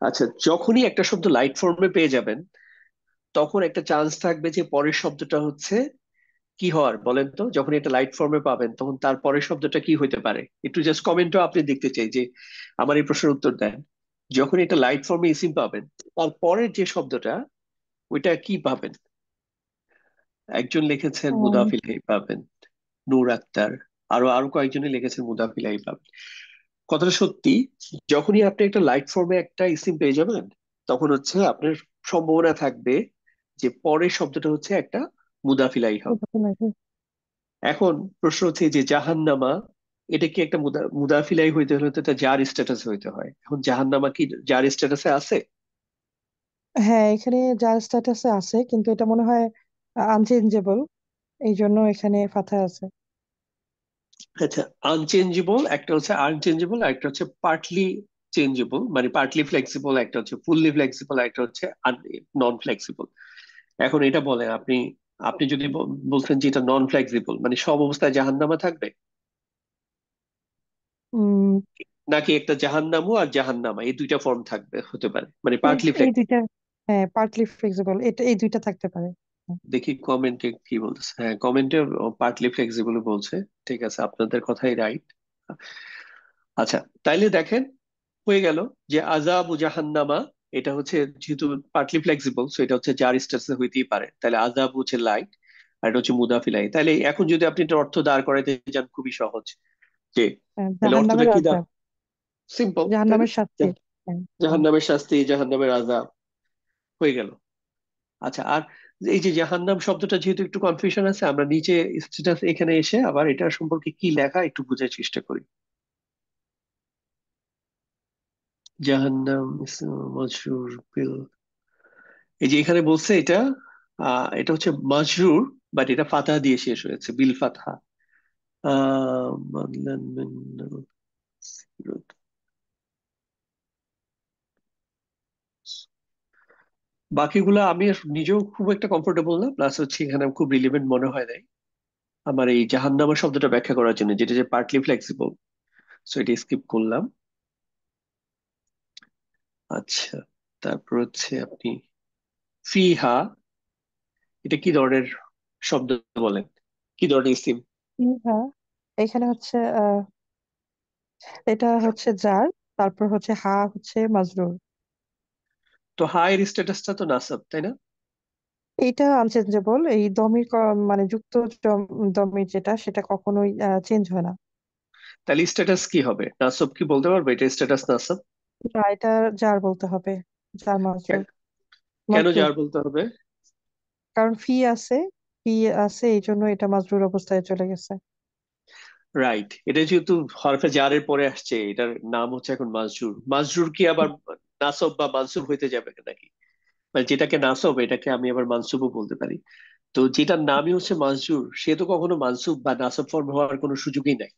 আচ্ছা, যখনই একটা শব্দ লাইট ফর্মে পেয়ে যাবেন, তখন একটা চান্স থাকবে যে পরের শব্দটা হচ্ছে কি হওয়ার, বলেন তো? যখন এটা লাইট ফর্মে পাবেন, তখন তার পরের শব্দটা কি হইতে পারে? একটু জাস্ট কমেন্টও আপনি দেখতে চাই যে আমার এই প্রশ্নের উত্তর দেন। যখন এটা লাইট ফর্মে ইসিম পাবেন, তারপরের যে শব্দটা, ওইটা কি পাবেন? একজন লিখেছেন উম, মুদাফিলাই পাবেন, নূর আক্তার, আরো আরো কয়েকজনই লিখেছেন মুদাফিলাই পাবেন। কথাটা সত্যি, যখনই আপনি একটা লাইট ফর্মে একটা ইসিম পেয়ে যাবেন, তখন হচ্ছে আপনার সম্ভাবনা থাকবে যে পরের শব্দটা হচ্ছে একটা মুদাফিলাই হবে। বুঝতে পেরেছি। এখন প্রশ্ন হচ্ছে যে জাহান্নামা, এটা কি একটা মুদাফিলাই হইতে হলে তো এটা জার স্ট্যাটাস হইতে হয়। এখন জাহান্নামা কি জার স্ট্যাটাসে আছে? হ্যাঁ, এখানে যার স্ট্যাটাসে আছে, কিন্তু এটা মনে হয় আনচেঞ্জেবল, এই জন্য এখানে ফাথা আছে। আচ্ছা, আনচেঞ্জেবল একটা হচ্ছে, আনচেঞ্জেবল একটা হচ্ছে পার্টলি চেঞ্জেবল, মানে পার্টলি ফ্লেক্সিবল, একটা হচ্ছে ফুললি ফ্লেক্সিবল, একটা হচ্ছে নন ফ্লেক্সিবল। এখন এটা বলেন আপনি, আপনি যদি বলছেন যে এটা নন ফ্লেক্সিবল, মানে সব অবস্থায় জাহান্নামা থাকবে, উম নাকি একটা জাহান্নামু আর জাহান্নামা এই দুইটা ফর্ম থাকবে, হতে পারে, মানে এই পার্টলি এই ফ্লেক্সিবল? দুইটা, হ্যাঁ, পার্টলি ফ্লেক্সিবল, এটা এই দুইটা থাকতে পারে। দেখি কমেন্টে কি বলতেছে। হ্যাঁ, কমেন্টে পার্টলি ফ্লেক্সিবল বলছে। ঠিক আছে, আপনাদের কথাই রাইট। আচ্ছা, তাইলে দেখেন, হয়ে গেল যে আযাবু জাহান্নামা, এটা হচ্ছে যেহেতু পার্টলি ফ্লেক্সিবল, সো এটা হচ্ছে জার স্ট্যাটাসে হইতেই পারে। তাহলে আযাবু হচ্ছে লাইট, আর এটা হচ্ছে মুদাফিলাই। তাহলে এখন যদি আপনি এটার অর্থ দাঁড় করাইতে চান, খুবই সহজ। যে তাহলে অর্থটা জাহান্নামের কি আযাব, সিম্পল, তাই না? জাহান্নামের শাস্তি। হ্যাঁ, হ্যাঁ। জাহান্নামের শাস্তি, জাহান্নামের আযাব, হয়ে গেল। আচ্ছা, আর এই যে জাহান্নাম শব্দটা যেহেতু একটু কনফিউশন আছে, আমরা নিচে স্ট্যাটাস এখানে এসে আবার এটা সম্পর্কে কি লেখা একটু বোঝার চেষ্টা করি। জাহান্নাম মজরুর বিল, এই যে এখানে বলছে এটা এটা হচ্ছে মাজরুর, বাট এটা ফাতহা দিয়ে শেষ হয়েছে, বিল ফাতহা। মাদলান বাকিগুলা আমি নিজেও খুব একটা কমফোর্টেবল না, প্লাস হচ্ছে এখানে খুব রিলেভেন্ট মনে হয় নাই আমার এই জাহান্নামা শব্দটা ব্যাখ্যা করার জন্য, যেটা যে পার্টলি ফ্লেক্সিবল। সো এটা স্কিপ করলাম। আচ্ছা, তারপর হচ্ছে আপনি ফিহা, এটা কি ধরনের শব্দ বলেন? কি ধরনের ইসিম? হ্যাঁ, এখানে হচ্ছে এটা হচ্ছে জার, তারপর হচ্ছে হা হচ্ছে মাজরুর। তো হায়ের স্ট্যাটাসটা তো নাসাব, তাই না? এইটা আনচেঞ্জেবল, এই দমির মানে যুক্ত দমির যেটা, সেটা কখনোই চেঞ্জ হয় না। তাহলে স্ট্যাটাস কি হবে? নাসব কি বলতে পারবে এটা স্ট্যাটাস নাসব? না, এটা জার বলতে হবে, জার মাজরুর। কেন মাজরুর, যার বলতে হবে? কারণ ফি আছে, ফি আছে, এই জন্য এটা মাজরুর অবস্থায় চলে গেছে। রাইট, এটা যেহেতু হরফে জারের পরে আসছে, এটার নাম হচ্ছে এখন মাজরুর। মাজরুর কি আবার নাসব বা মানসুব হইতে যাবে নাকি? মানে যেটাকে নাসব, এটাকে আমি আবার মানসুবও বলতে পারি। তো যেটার নামই হচ্ছে মাজরুর, সে তো কখনো মানসুব বা নাসব ফর্ম হওয়ার কোনো সুযোগই নাই।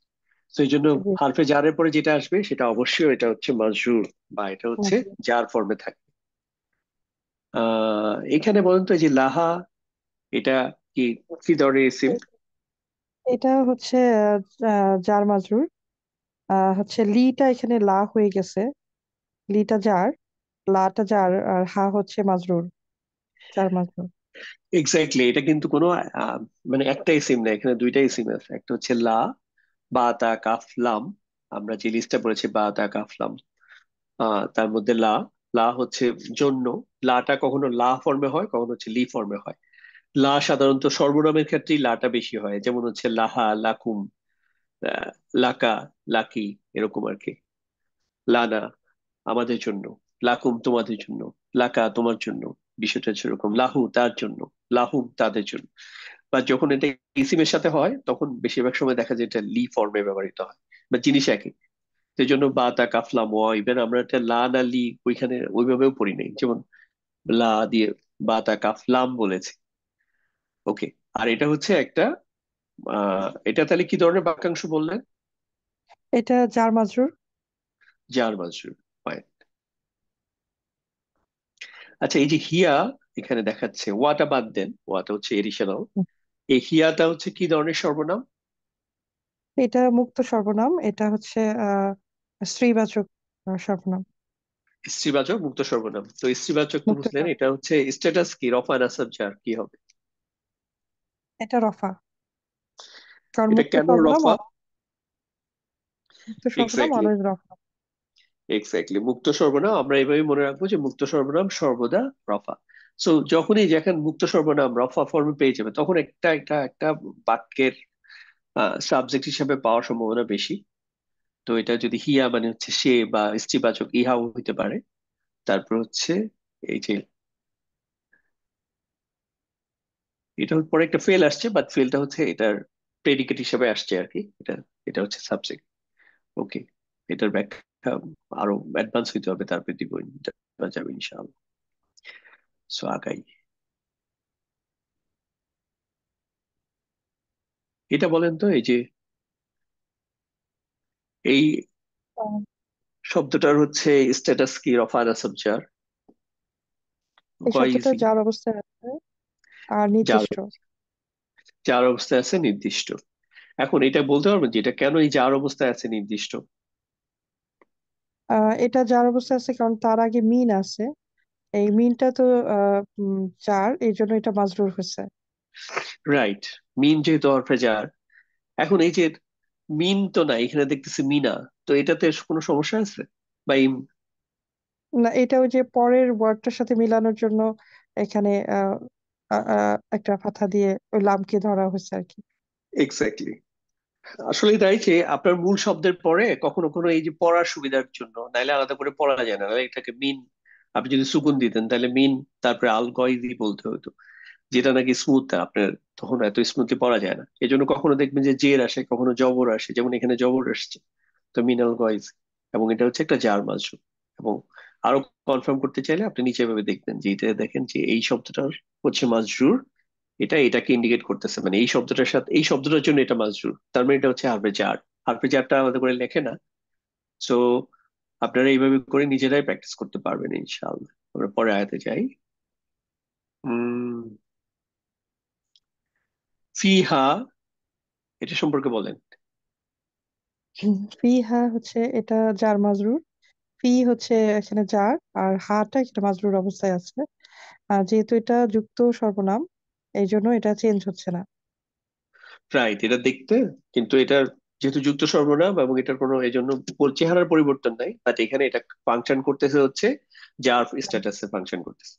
তো এই জন্য জি, হরফে জারের পরে যেটা আসবে সেটা অবশ্যই এটা হচ্ছে মাজরুর, বা এটা হচ্ছে মাজরুর। জার ফর্মে থাকে। এখানে বলেন তো, এই যে লাহা, এটা কি, কি ধরনের ইসিম? এটা হচ্ছে জার মাজরুর, হচ্ছে লিটা এখানে লা হয়ে গেছে, লিটা জার, লাটা জার, আর হা হচ্ছে মাজরুর, জার মাজরুর। এক্স্যাক্টলি, এটা কিন্তু কোনো আহ, মানে একটা ইসিম না, এখানে দুইটা ইসিম আছে। একটা হচ্ছে লা, বা তা কাফ লাম। আমরা যে লিস্টটা পড়েছি বা তা কাফ লাম, তার মধ্যে লা, লা হচ্ছে জন্য। লাটা কখনো লা ফর্মে হয়, কখনো হচ্ছে লি ফর্মে হয়। লা সাধারণত সর্বনামের ক্ষেত্রেই লাটা বেশি হয়, যেমন হচ্ছে লাহা, লাকুম, আহ, লাকা, লাকি, এরকম আর কি। লানা, আমাদের জন্য। লাকুম, তোমাদের জন্য। লাকা, তোমার জন্য। বিষয়টা হচ্ছে এরকম, লাহু তার জন্য, লাহুম তাদের জন্য। বা যখন এটা ইসিমের সাথে হয় তখন বেশিরভাগ সময় দেখা যায় এটা লি ফর্মে ব্যবহৃত হয়, বা জিনিস একই। সেই জন্য বা তা কাফলাম ওয়া, ইভেন আমরা এটা লা না লি ওইখানে ওইভাবেও পড়ি নাই, যেমন লা দিয়ে বা তা কাফলাম বলেছে। ওকে। আর এটা হচ্ছে একটা এটা তাহলে কি ধরনের বাক্যাংশ বললেন? এটা জার মাজরুর। জার মাজরুর। Fine. আচ্ছা, এই যে হিয়া এখানে দেখাচ্ছে, ওয়াটা বাদ দেন, ওয়াটা হচ্ছে এডিশনাল। এই হিয়াটা হচ্ছে কি ধরনের সর্বনাম? এটা মুক্ত সর্বনাম, এটা হচ্ছে স্ত্রীবাচক সর্বনাম। স্ত্রীবাচক মুক্ত সর্বনাম। তো স্ত্রীবাচক তো মুক্ত বুঝলেন, সর্বনাম। এটা হচ্ছে স্ট্যাটাস কি, রফা নাসাব জার কি হবে? এটা রফা, কারণ এটা মুক্ত কেন সর্বনাম রফা? মুক্ত সর্বনাম এক্স্যাক্টলি, অলওয়েজ রফা। এক্স্যাক্টলি, মুক্ত সর্বনাম আমরা এইভাবে মনে রাখবো যে মুক্ত সর্বনাম সর্বদা রফা। সো যখনই যখন মুক্ত সর্বনাম রফা ফর্মে পেয়ে যাবে তখন একটা একটা একটা বাক্যের সাবজেক্ট হিসেবে পাওয়ার সম্ভাবনা বেশি। তো এটা যদি হিয়া মানে হচ্ছে সে, বা স্ত্রীবাচক ইহাও হইতে পারে। তারপর হচ্ছে এই যে এটা পরে একটা ফেল আসছে, বাট ফেলটা হচ্ছে এটার প্রেডিকেট হিসেবে আসছে আর কি। এটা এটা হচ্ছে সাবজেক্ট। ওকে। এটার ব্যাখ্যা আরো অ্যাডভান্স হইতে হবে, তারপরে দিব, দেওয়া যাবে ইনশাআল্লাহ। সো আগাই। এটা বলেন তো, এই যে এই আহ, শব্দটার হচ্ছে স্ট্যাটাস কি, রফা না সাবজার? এই কয় শব্দটা ইজি? যার অবস্থায় আছে আর যার, নির্দিষ্ট। যার অবস্থায় আছে নির্দিষ্ট। এখন এটা বলতে পারবেন যে এটা কেন এই যার অবস্থায় আছে নির্দিষ্ট? এটা যার অবস্থায় আছে কারণ তার আগে মিন আছে। এই মিনটা তো যার, এই জন্য এটা মাজরুর হয়েছে। রাইট। মিন যেহেতু হরফে যার। এখন এই যে মিন তো না, এখানে দেখতেছি মিনা, তো এটাতে কোনো সমস্যা আছে? বা না, এটা ওই যে পরের ওয়ার্ডটার সাথে মিলানোর জন্য এখানে একটা ফাথা দিয়ে ওই লামকে ধরা হয়েছে আর কি। এক্স্যাক্টলি। আসলে তাই যে আপনার মূল শব্দের পরে কখনো কখনো এই যে পড়ার সুবিধার জন্য, নাইলে আলাদা করে পড়া যায় না, নাহলে এটাকে মিন, আপনি যদি সুকুন দিতেন তাহলে মিন তারপরে আল গয়দি বলতে হতো, যেটা নাকি স্মুথ, আপনার তখন এত স্মুথলি পড়া যায় না। এই জন্য কখনো দেখবেন যে জের আসে, কখনো জবর আসে, যেমন এখানে জবর আসছে। তো মিনাল গয়েজ। এবং এটা হচ্ছে একটা জার মাজরুর। এবং আরো কনফার্ম করতে চাইলে আপনি নিচে ভাবে দেখবেন যে এটা দেখেন যে এই শব্দটার হচ্ছে মাজরুর। এটা এটাকে ইন্ডিকেট করতেছে, মানে এই শব্দটার সাথে এই শব্দটার জন্য এটা মাজরুর, তার মানে এটা হচ্ছে হারফে জার। হারফে জারটা আলাদা করে লেখে না। সো আপনারা এইভাবে করে নিজেরাই প্র্যাকটিস করতে পারবেন ইনশাআল্লাহ। আমরা পরে আয়াতে যাই। উম ফিহা, এটা সম্পর্কে বলেন। ফিহা হচ্ছে এটা জার মাজরুর। ফি হচ্ছে এখানে জার, আর হাটা এখানে মাজরুর অবস্থায় আছে। আর যেহেতু এটা যুক্ত সর্বনাম, এই জন্য এটা চেঞ্জ হচ্ছে না। রাইট, এটা দেখতে, কিন্তু এটার যেহেতু যুক্ত সর্বনাম এবং এটার কোনো এই জন্য চেহারার পরিবর্তন নাই, বাট এখানে এটা ফাংশন করতেছে হচ্ছে জার স্ট্যাটাসে ফাংশন করতেছে।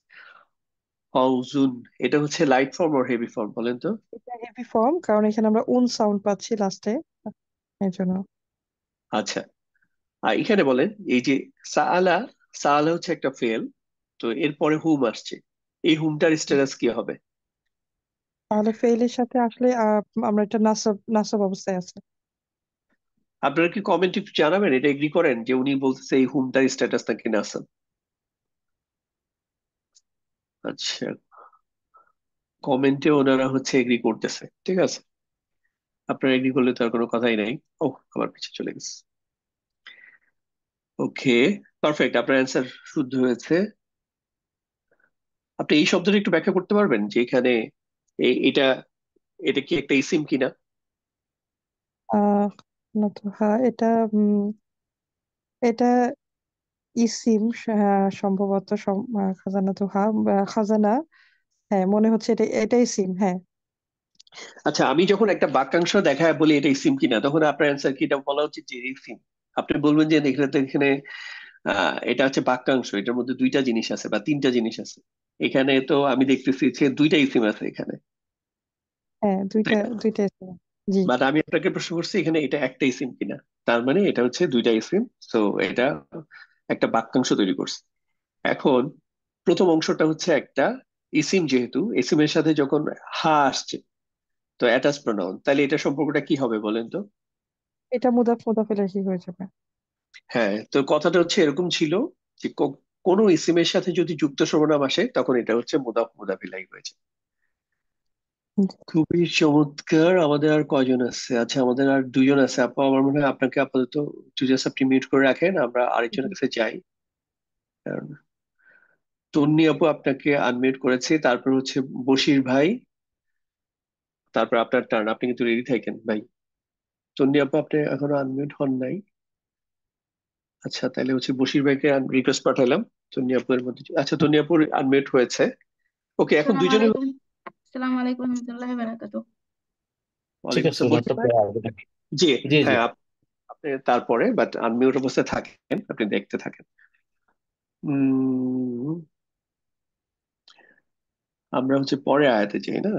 হাউজুন, এটা হচ্ছে লাইট ফর্ম আর হেভি ফর্ম বলেন তো? এটা হেভি ফর্ম, কারণ এখানে আমরা উন সাউন্ড পাচ্ছি লাস্টে, এই জন্য। আচ্ছা। আর এখানে বলেন এই যে সাআলা, সাআলা হচ্ছে একটা ফেল, তো এরপরে হুম আসছে, এই হুমটার স্ট্যাটাস কি হবে? তাহলে ফেইলের সাথে আসলে আমরা এটা নাসব নাসব অবস্থায় আছে। আপনারা কি কমেন্ট একটু জানাবেন, এটা এগ্রি করেন যে উনি বলতেছে এই হুমটার স্ট্যাটাস নাকি নাসাব? আচ্ছা, কমেন্টে ওনারা হচ্ছে এগ্রি করতেছে, ঠিক আছে। আপনারা এগ্রি করলে তো আর কোনো কথাই নাই। ও, আমার পিছে চলে গেছে। ওকে, পারফেক্ট, আপনার অ্যান্সার শুদ্ধ হয়েছে। আপনি এই শব্দটা একটু ব্যাখ্যা করতে পারবেন যে এখানে এটা এটা কি একটা ইসিম কিনা? আহ না তো, হ্যাঁ এটা এটা ইসিম, সম্ভবত খাজানা তো খাজানা। হ্যাঁ, মনে হচ্ছে এটা এটা ইসিম, হ্যাঁ। আচ্ছা, আমি যখন একটা বাক্যাংশ দেখায় বলি এটা ইসিম কিনা, তখন আপনার অ্যান্সার কি, এটা বলা উচিত যে ইসিম? আপনি বলবেন যে এখানে তো এখানে এটা হচ্ছে বাক্যাংশ, এটার মধ্যে দুইটা জিনিস আছে বা তিনটা জিনিস আছে। এখানে তো আমি দেখতেছি যে দুইটা ইসিম আছে এখানে, হ্যাঁ, তাই দুইটা না? দুইটা ইসিম। জি। বাট আমি আপনাকে প্রশ্ন করছি এখানে এটা একটা ইসিম কিনা। তার মানে এটা হচ্ছে দুইটা ইসিম। তো এটা একটা বাক্যাংশ তৈরি করছে। এখন প্রথম অংশটা হচ্ছে একটা ইসিম, যেহেতু ইসিমের সাথে যখন হা আসছে তো অ্যাটাচ প্রোনাউন, তাহলে এটা সম্পর্কটা কি হবে বলেন তো? এটা মুদাফ মুদাফ ইলাইহি হয়ে যাবে। হ্যাঁ, তো কথাটা হচ্ছে এরকম ছিল যে কোনো ইসিমের সাথে যদি যুক্ত সর্বনাম আসে তখন এটা হচ্ছে মুদাফ মুদাফ ইলাইহি হয়েছে। খুবই চমৎকার। আমাদের আর কয়জন আছে? আচ্ছা, আমাদের আর দুজন আছে আপু। আমার মনে হয় আপনাকে আপাতত একটু জাস্ট আপনি মিউট করে রাখেন, আমরা আরেকজনের কাছে যাই। কারণ তন্নি আপু আপনাকে আনমিউট করেছে, তারপর হচ্ছে বশির ভাই, তারপর আপনার টার্ন। আপনি কিন্তু রেডি থাকেন ভাই। তন্নি আপু আপনি এখনো আনমিউট হন নাই। আচ্ছা, তাহলে হচ্ছে বশির ভাইকে রিকোয়েস্ট পাঠালাম। তন্নি আপু এর মধ্যে, আচ্ছা তন্নি আপু আনমিউট হয়েছে। ওকে, এখন আসসালামু দুজনে। আলাইকুম। আসসালামু আলাইকুম রহমতুল্লাহি বারাকাতু। ঠিক ওয়ালাইকুম আছে, আসসালাম, বলতে নাটক পারেন? আগে নাকি? জি। জি জি। হ্যাঁ, আপনি তারপরে বাট আনমিউট অবস্থায় থাকেন, আপনি দেখতে থাকেন। উম আমরা হচ্ছে পরে আয়াতে যাই না?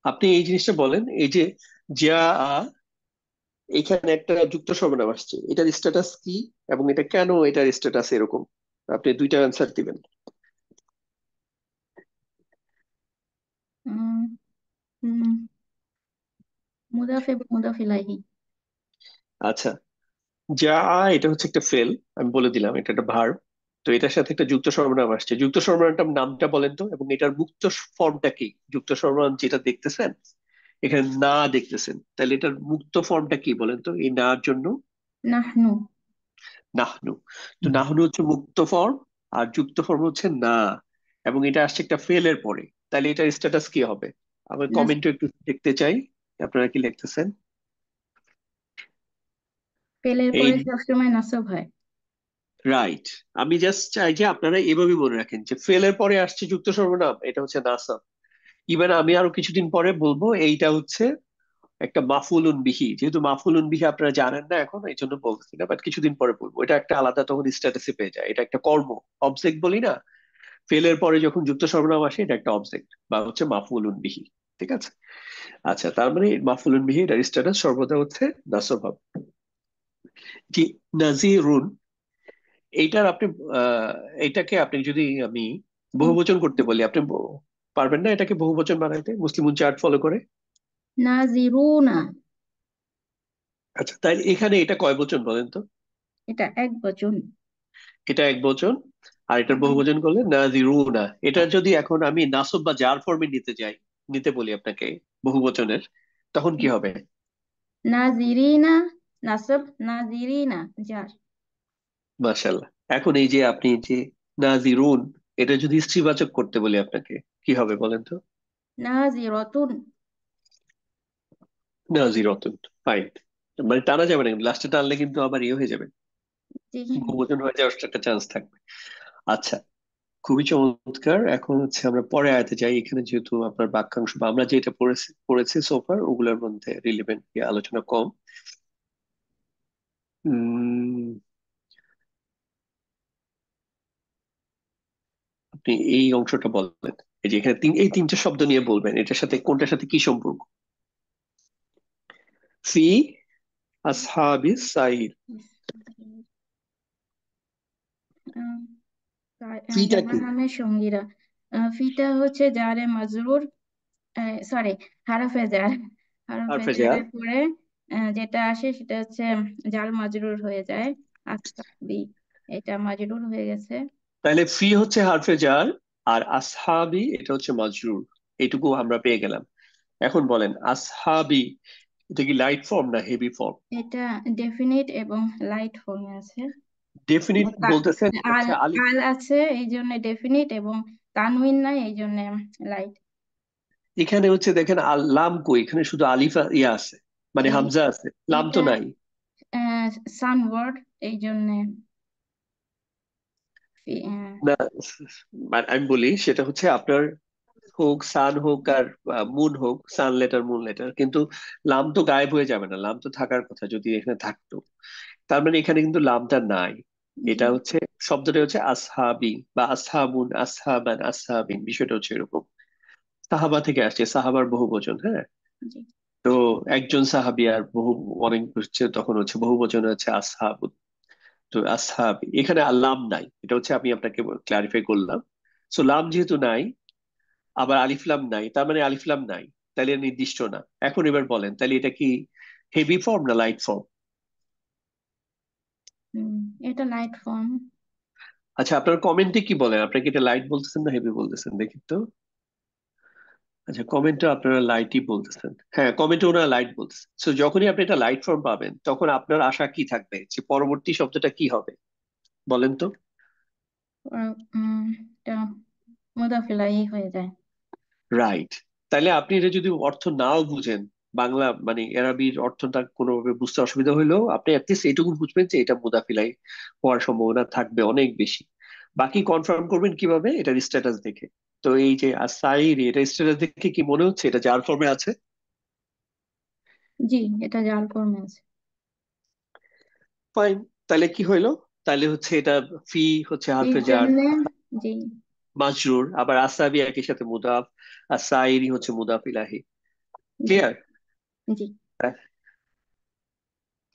আপনি এই জিনিসটা বলেন, এই যে যা এখানে একটা যুক্ত সর্বনাম আসছে, এটার স্ট্যাটাস কি এবং এটা কেন এটার স্ট্যাটাস এরকম? আপনি দুইটা অ্যান্সার দিবেন। উম, উম, মুদাফ এবং মুদাফ ইলাইহি। আচ্ছা, যা এটা হচ্ছে একটা ফেল, আমি বলে দিলাম এটা একটা ভার্ব। তো এটার সাথে একটা যুক্ত সর্বনাম আসছে, যুক্ত সর্বনামটার নামটা বলেন তো, এবং এটার মুক্ত ফর্মটা কি? যুক্ত সর্বনাম যেটা দেখতেছেন এখানে না দেখতেছেন, তাহলে এটার মুক্ত ফর্মটা কি বলেন তো এই নার জন্য? নাহনু। নাহনু। তো নাহনু হচ্ছে মুক্ত ফর্ম, আর যুক্ত ফর্ম হচ্ছে না, এবং এটা আসছে একটা ফেলের পরে। তাহলে এটার স্ট্যাটাস কি হবে? আমার নাস কমেন্টও একটু দেখতে চাই, আপনারা কি লিখতেছেন। পেলের এই পরে সবসময় নাসব হয়। রাইট। আমি জাস্ট চাই যে আপনারা এভাবে মনে রাখেন যে ফেলের পরে আসছে যুক্ত সর্বনাম, এটা হচ্ছে নাসাব। ইভেন আমি আরো কিছুদিন পরে বলবো এইটা হচ্ছে একটা মাফুলুন বিহি, যেহেতু মাফুলুন বিহি আপনারা জানেন না এখন, এই জন্য বলছি না, বাট কিছুদিন পরে বলবো। এটা একটা আলাদা তখন স্ট্যাটাসে পেয়ে যায়, এটা একটা কর্ম, অবজেক্ট বলি না। ফেলের পরে যখন যুক্ত সর্বনাম আসে এটা একটা অবজেক্ট বা হচ্ছে মাফুলুন বিহি। ঠিক আছে। আচ্ছা, তার মানে মাফুলুন বিহি এটার স্ট্যাটাস সর্বদা হচ্ছে নাসব হবে। জি। নাজিরুন, এইটার আপনি আহ এটাকে আপনি যদি আমি বহুবচন করতে বলি, আপনি পারবেন না এটাকে বহুবচন বানাইতে মুসলিম চার্ট ফলো করে? নাজিরুনা। আচ্ছা, তাই এখানে এটা কয় বচন বলেন তো? এটা এক বচন। এটা এক বচন। আর এটার বহুবচন করলে নাজিরুনা। এটা যদি এখন আমি নাসব বা জার ফর্মে নিতে যাই, নিতে বলি আপনাকে বহুবচনের, তখন কি হবে? নাজিরিনা নাসব, নাজিরিনা জার। মাশাআল্লাহ। এখন এই যে আপনি যে নাজিরুন, এটা যদি স্ত্রীবাচক করতে বলি আপনাকে, কি হবে বলেন তো? নাজিরতুন। নাজিরতুন। ফাইন। মানে টানা যাবে না, লাস্টে টানলে কিন্তু আবার ইয়ে হয়ে যাবে, জি। বহুবচন হয়ে যাওয়ার একটা চান্স থাকবে। আচ্ছা, খুবই চমৎকার। এখন হচ্ছে আমরা পরে আয়াতে যাই। এখানে যেহেতু আপনার বাক্যাংশ বা আমরা যেটা পড়েছি পড়েছি সোফার, ওগুলোর মধ্যে রিলেভেন্ট আলোচনা কম। উম আপনি এই অংশটা বলবেন, এই যে এখানে এই তিনটা শব্দ নিয়ে বলবেন, এটার সাথে কোনটার সাথে কি সম্পর্ক? ফি আসহাবিস সাইর। আহ, ফিটা কি? জাহান্নামের সঙ্গীরা। ফিটা হচ্ছে জারে মাজরুর, সরি, হারফে জার। আর হারফে ফেজা। জারের পরে যেটা আসে সেটা হচ্ছে জাল মাজরুর হয়ে যায়। আসহাবি, এটা মাজরুর হয়ে গেছে। তাহলে ফি হচ্ছে হারফে জার, আর আসহাবি এটা হচ্ছে মাজরুর। এইটুকু আমরা পেয়ে গেলাম। এখন বলেন আসহাবি, এটা কি লাইট ফর্ম না হেভি ফর্ম? এটা ডেফিনিট এবং লাইট ফর্মে আছে। ডেফিনিট তা- বলতেছেন আল হচ্ছে আলিফ। আল আছে এই জন্য ডেফিনিট, এবং তানউইন নাই এই জন্য লাইট। এখানে হচ্ছে দেখেন লাম কই, এখানে শুধু আলিফ ইয়া আছে, মানে এই হামজা আছে, লাম তো এটা নাই। সান ওয়ার্ড এই জন্য। না, মানে আমি বলি সেটা হচ্ছে আপনার হোক সান হোক আর মুন হোক, সান লেটার মুন লেটার, কিন্তু লাম তো গায়েব হয়ে যাবে না, লাম তো থাকার কথা যদি এখানে থাকতো। তার মানে এখানে কিন্তু লামটা নাই। জি এটা হচ্ছে শব্দটা হচ্ছে আসহাবি বা আসহাবুন আসহাবান আসহাবিন, বিষয়টা হচ্ছে এরকম। সাহাবা থেকে আসছে, সাহাবার বহু বচন। হ্যাঁ, জি। তো একজন সাহাবী আর বহু অনেক হচ্ছে, তখন হচ্ছে বহু বচনে আছে আসহাব। তো আসহাব, এখানে আর লাম নাই, এটা হচ্ছে আমি আপনাকে ক্লারিফাই করলাম। সো লাম যেহেতু নাই, আবার আলিফ লাম নাই, তার মানে আলিফ লাম নাই, তাহলে নির্দিষ্ট না। এখন এবার বলেন, তাহলে এটা কি হেভি ফর্ম না লাইট ফর্ম? হুম, এটা লাইট ফর্ম। আচ্ছা, আপনার কমেন্টে কি বলেন, আপনি কি এটা লাইট বলতেছেন না হেভি বলতেছেন, দেখি তো। আচ্ছা, কমেন্টে আপনারা লাইটই বলতেছেন, হ্যাঁ কমেন্টে ওনারা লাইট বলতেছেন। সো যখনই আপনি এটা লাইট ফর্ম পাবেন, তখন আপনার আশা কি থাকবে যে পরবর্তী শব্দটা কি হবে, বলেন তো। এটা মুদাফ ইলাইহি হয়ে যায়। রাইট। তাহলে আপনি এটা যদি অর্থ নাও বুঝেন, বাংলা মানে এরাবির অর্থটা কোনোভাবে বুঝতে অসুবিধা হলেও আপনি অ্যাটলিস্ট এইটুকু বুঝবেন যে এটা মুদাফিলাই হওয়ার সম্ভাবনা থাকবে অনেক বেশি। বাকি কনফার্ম করবেন কিভাবে, এটার স্ট্যাটাস দেখে। তো এই যে আসাইরি, এটা স্ট্যাটাস দেখে কি মনে হচ্ছে এটা যার ফর্মে আছে? জি, এটা জাল ফর্মে আছে। ফাইন। তাহলে কি হইলো? তাহলে হচ্ছে এটা ফি হচ্ছে এর হারফে জার, জন্য জি। মাজরুর, আবার আসাবি একই সাথে মুদাফ, আর সাইরি হচ্ছে মুদাফ ইলাহি। জি। ক্লিয়ার? জি।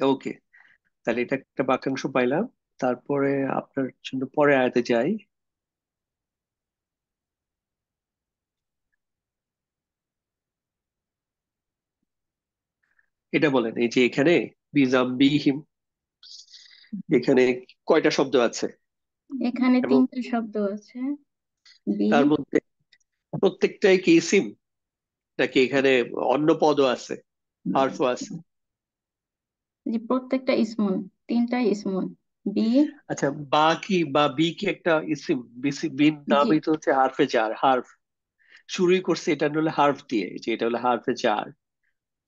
ওকে, তাহলে এটা একটা বাক্যাংশ পাইলাম। তারপরে আপনার জন্য পরে আয়াতে যাই। এটা বলেন, এই যে এখানে বিজাম্বিহিম, এখানে কয়টা শব্দ আছে? এখানে এবং তিনটা শব্দ আছে। বি। তার মধ্যে প্রত্যেকটাই কি ইসিম, নাকি এখানে অন্য পদও আছে, হার্ফও আছে? জি, প্রত্যেকটা ইসমুন, তিনটাই ইসমুন। বি। আচ্ছা, বা কি বা বি কি একটা ইসিম? বিন জি। নামই তো হচ্ছে হারফে জার, হার্ফ শুরুই করছে এটা হলো হার্ফ দিয়ে, যে এটা হলো হারফে জার।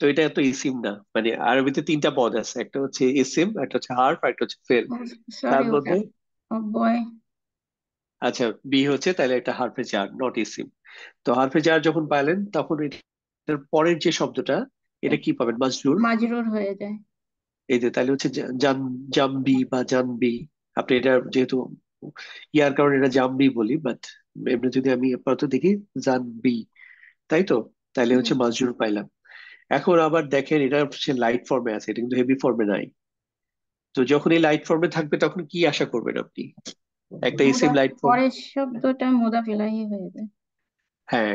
তো এটা তো ইসিম না, মানে আরবিতে তিনটা পদ আছে, একটা হচ্ছে ইসিম, একটা হচ্ছে হার্ফ, আর একটা হচ্ছে ফেল। তার সরি, ওটা মধ্যে অব্যয়। আচ্ছা, বি হচ্ছে তাহলে একটা হারফে জার, নট ইসিম। তো হারফে জার যখন পাইলেন, তখন এটার পরের যে শব্দটা, এটা কি পাবেন? মাজরুর। মাজরুর হয়ে যায়। এই যে তাহলে হচ্ছে জাম্বি বা জানবি। আপনি এটা যেহেতু ইয়ার কারণে এটা জাম্বি বলি, বাট এমনি যদি আমি আপাতত দেখি জানবি, তাই তো? তাহলে জি। হচ্ছে মাজরুর পাইলাম। এখন আবার দেখেন, এটা হচ্ছে লাইট ফর্মে আছে, এটা কিন্তু হেভি ফর্মে নাই। তো যখন এই লাইট ফর্মে থাকবে, তখন কি আশা করবেন আপনি? একটা ইসিম লাইট ফর্ম। পরের শব্দটা মুদাফ ইলাইহি হয়ে যায়। হ্যাঁ।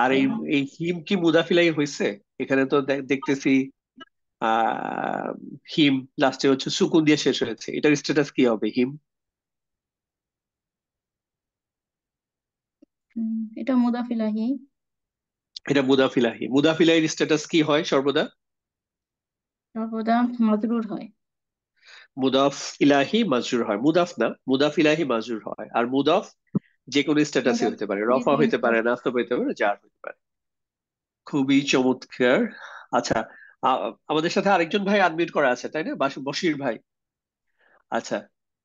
আর এই এই হিম কি মুদাফিলাই হয়েছে? এখানে তো দেখতেছি আহ হিম লাস্টে হচ্ছে সুকুন দিয়ে শেষ হয়েছে, এটার স্ট্যাটাস কি হবে হিম? এটা মুদাফ ইলাইহি। এটা মুদাফিলাহি, মুদাফিলাহির স্ট্যাটাস কি হয় সর্বদা? সর্বদা মাজরুর হয়। মুদাফ ইলাহি মাজরুর হয়, মুদাফ না, মুদাফ ইলাহি মাজরুর হয়। আর মুদাফ যে কোনো স্ট্যাটাসই মুদাফ হতে পারে, যে রফা কোনো হইতে পারে, নাসব হইতে পারে, জার হইতে পারে। খুবই চমৎকার। আচ্ছা, আমাদের সাথে আরেকজন ভাই আনমিউট করা আছে, তাই না? বশির ভাই। আচ্ছা,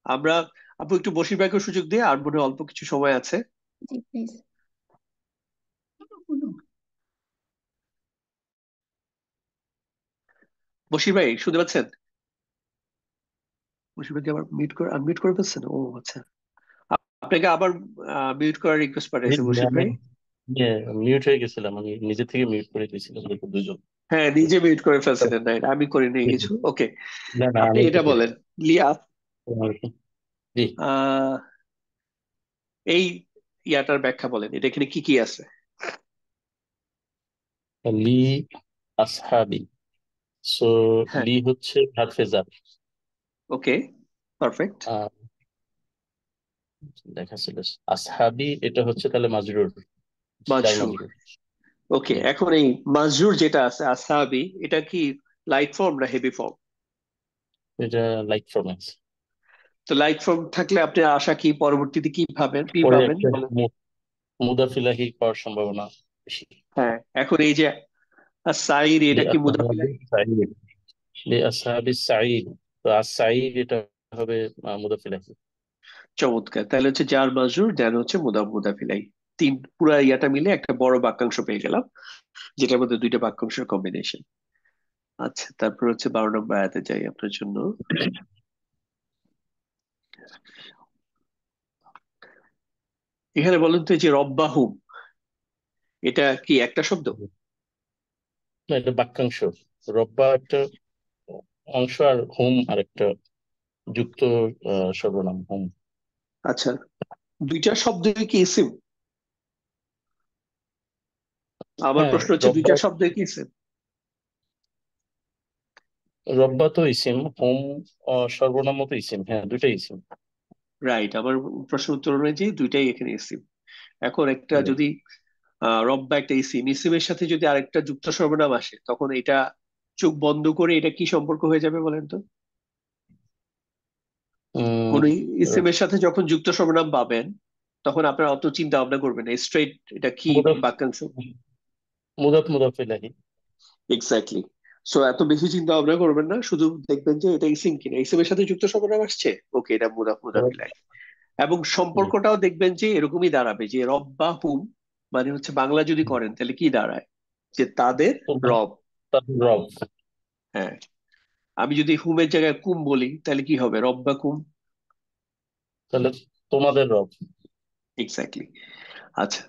আমরা আপু একটু বশির ভাইকে সুযোগ দিয়ে, আর মনে হয় অল্প কিছু সময় আছে। জি, প্লিজ। বশির ভাই শুনতে পাচ্ছেন? বশির ভাইকে আবার মিউট করে আনমিউট করে ফেলছেন, ও আচ্ছা। আপনাকে আবার মিউট করার রিকোয়েস্ট পাঠাইছে বশির আমি ভাই। মিউট হয়ে গেছিলাম, আমি নিজে থেকে মিউট করে দিয়েছিলাম দুজন। হ্যাঁ, নিজে মিউট করে ফেলছিলেন, না আমি করিনি জি, জি। কিছু। ওকে, না না, আপনি আমি তো এটা করি। বলেন, লিয়া। জি। আহ এই ইয়াটার ব্যাখ্যা বলেন, এটা এখানে কি কি আছে? লি আসহাবি। সো হ্যাঁ। লি হচ্ছে হারফে জার। ওকে, পারফেক্ট। আহ, দেখা ছিল আসহাবি, এটা হচ্ছে তাহলে মাজরুর, জার মাজরুর। মাজরুর। ওকে, জি। এখন এই মাজরুর যেটা আছে আসহাবি, এটা কি লাইট ফর্ম না হেভি ফর্ম? এটা লাইক ফর্ম আছে। তো লাইট ফর্ম থাকলে আপনি আশা কি পরবর্তীতে কি পাবেন, কি পরে পাবেন একটা বলেন? মুদাফিলাহি পাওয়ার সম্ভাবনা বেশি। হ্যাঁ, এখন এই যে সাইর, লি এটা কি আসহাবি মুদাফিলাই? সাঈদ, লি আসহাবি সাঈদ। তো আর সাঈদ এটা হবে মুদাফিলাহি। চমৎকার, তাহলে হচ্ছে জার মাজরুর দেন হচ্ছে মুদাফিলাই। তিন পুরা ইয়াটা মিলে একটা বড় বাক্যাংশ পেয়ে গেলাম, যেটার মধ্যে দুইটা বাক্যাংশের কম্বিনেশন। আচ্ছা, তারপর হচ্ছে 12 নম্বর আয়াতে যাই আপনার জন্য। এখানে বলেন তো, এই যে রব্বাহুম, এটা কি একটা শব্দ? না, এটা বাক্যাংশ। রব্বা একটা অংশ আর হুম আর একটা যুক্ত সর্বনাম হুম। আচ্ছা, দুইটা শব্দ কি ইসিম? আমার হ্যাঁ, প্রশ্ন হচ্ছে রব্বা দুইটা শব্দ কি ইসিম? রব্বা তো ইসিম, হুম সর্বনামও তো ইসিম, হ্যাঁ দুইটাই ইসিম। রাইট, আমার প্রশ্ন উত্তর অনুযায়ী দুইটাই এখানে ইসিম। এখন একটা যদি রব্বা একটা ইসিম, ইসিমের সাথে যদি আরেকটা যুক্ত সর্বনাম আসে, তখন এটা চোখ বন্ধ করে এটা কি সম্পর্ক হয়ে যাবে বলেন তো? উম কোন ইসিমের সাথে যখন যুক্ত সর্বনাম পাবেন, তখন আপনার অত চিন্তা ভাবনা করবেন না, স্ট্রেট এটা কি মুদাফ বাক্যাংশ। মুদাফ ইলাহি। এক্স্যাক্টলি। সো এত বেশি চিন্তা ভাবনা করবেন না, শুধু দেখবেন যে এটা ইসিম কিনা, ইসিমের সাথে যুক্ত সর্বনাম আসছে, ওকে এটা মুদাফ এবং জি। সম্পর্কটাও দেখবেন যে এরকমই দাঁড়াবে যে রব বা হুম, মানে হচ্ছে বাংলা যদি করেন তাহলে কি দাঁড়ায়, যে তাদের রব। তারপর রব। হ্যাঁ, আমি যদি হুমের জায়গায় কুম বলি তাহলে কি হবে, রব বা কুম। তাহলে তোমাদের রব। এক্স্যাক্টলি। আচ্ছা,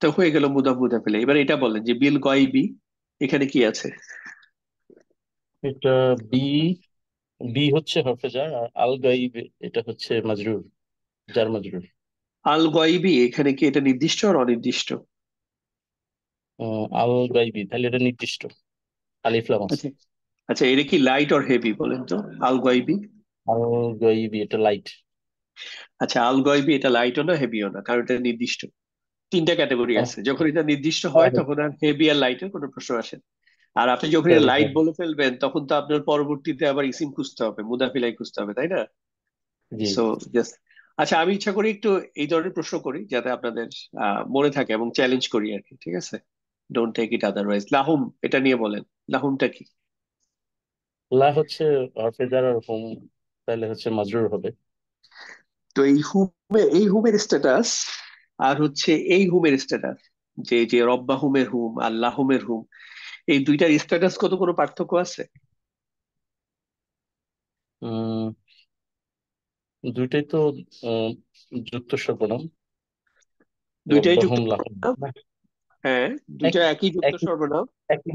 তো হয়ে গেল মুদা ফেলে। এবার এটা বলেন যে বিল গয়বি, এখানে কি আছে? এটা বি, বি হচ্ছে হরফে জার, আর আল গাইব এটা হচ্ছে মাজরুর, জার মাজরুর। আল গয়বি, এখানে কি এটা নির্দিষ্ট আর অনির্দিষ্ট? আল গাইবি তাহলে এটা নির্দিষ্ট, আলিফ লাম আছে। আচ্ছা, আচ্ছা, এটা কি লাইট অর হেভি বলেন তো, আল গয়বি? আল গাইবি এটা লাইট। আচ্ছা, আল গয়বি এটা লাইটও না হেভিও না, কারণ এটা নির্দিষ্ট। তিনটা ক্যাটাগরি আছে, যখন এটা নির্দিষ্ট হয় তখন আর হেভি আর লাইটের কোনো প্রশ্ন আসে না। আর আপনি যখন লাইট বলে ফেলবেন তখন তো আপনার পরবর্তীতে আবার ইসিম খুঁজতে হবে, মুদাফিলাই খুঁজতে হবে, তাই না? জি। সো জাস্ট, আচ্ছা আমি ইচ্ছা করি একটু এই ধরনের প্রশ্ন করি যাতে আপনাদের মনে থাকে এবং চ্যালেঞ্জ করি আর কি, ঠিক আছে? Don't take it otherwise. লাহুম, এটা নিয়ে বলেন, লাহুমটা কি? লা হচ্ছে হরফে জার আর হুম তাহলে হচ্ছে মাজরুর হবে। তো এই হুমের স্ট্যাটাস আর হচ্ছে এই হুমের স্ট্যাটাস, যে যে রব্বা হুমের হুম আর লাহুমের হুম, এই দুইটার স্ট্যাটাস কত কোনো পার্থক্য আছে? উম দুইটাই তো আহ, যুক্ত সর্বনাম, দুইটাই রব্বা যুক্ত হুম লাহুম। সর্বনাম, হ্যাঁ, দুইটা একই একই যুক্ত একই সর্বনাম। একই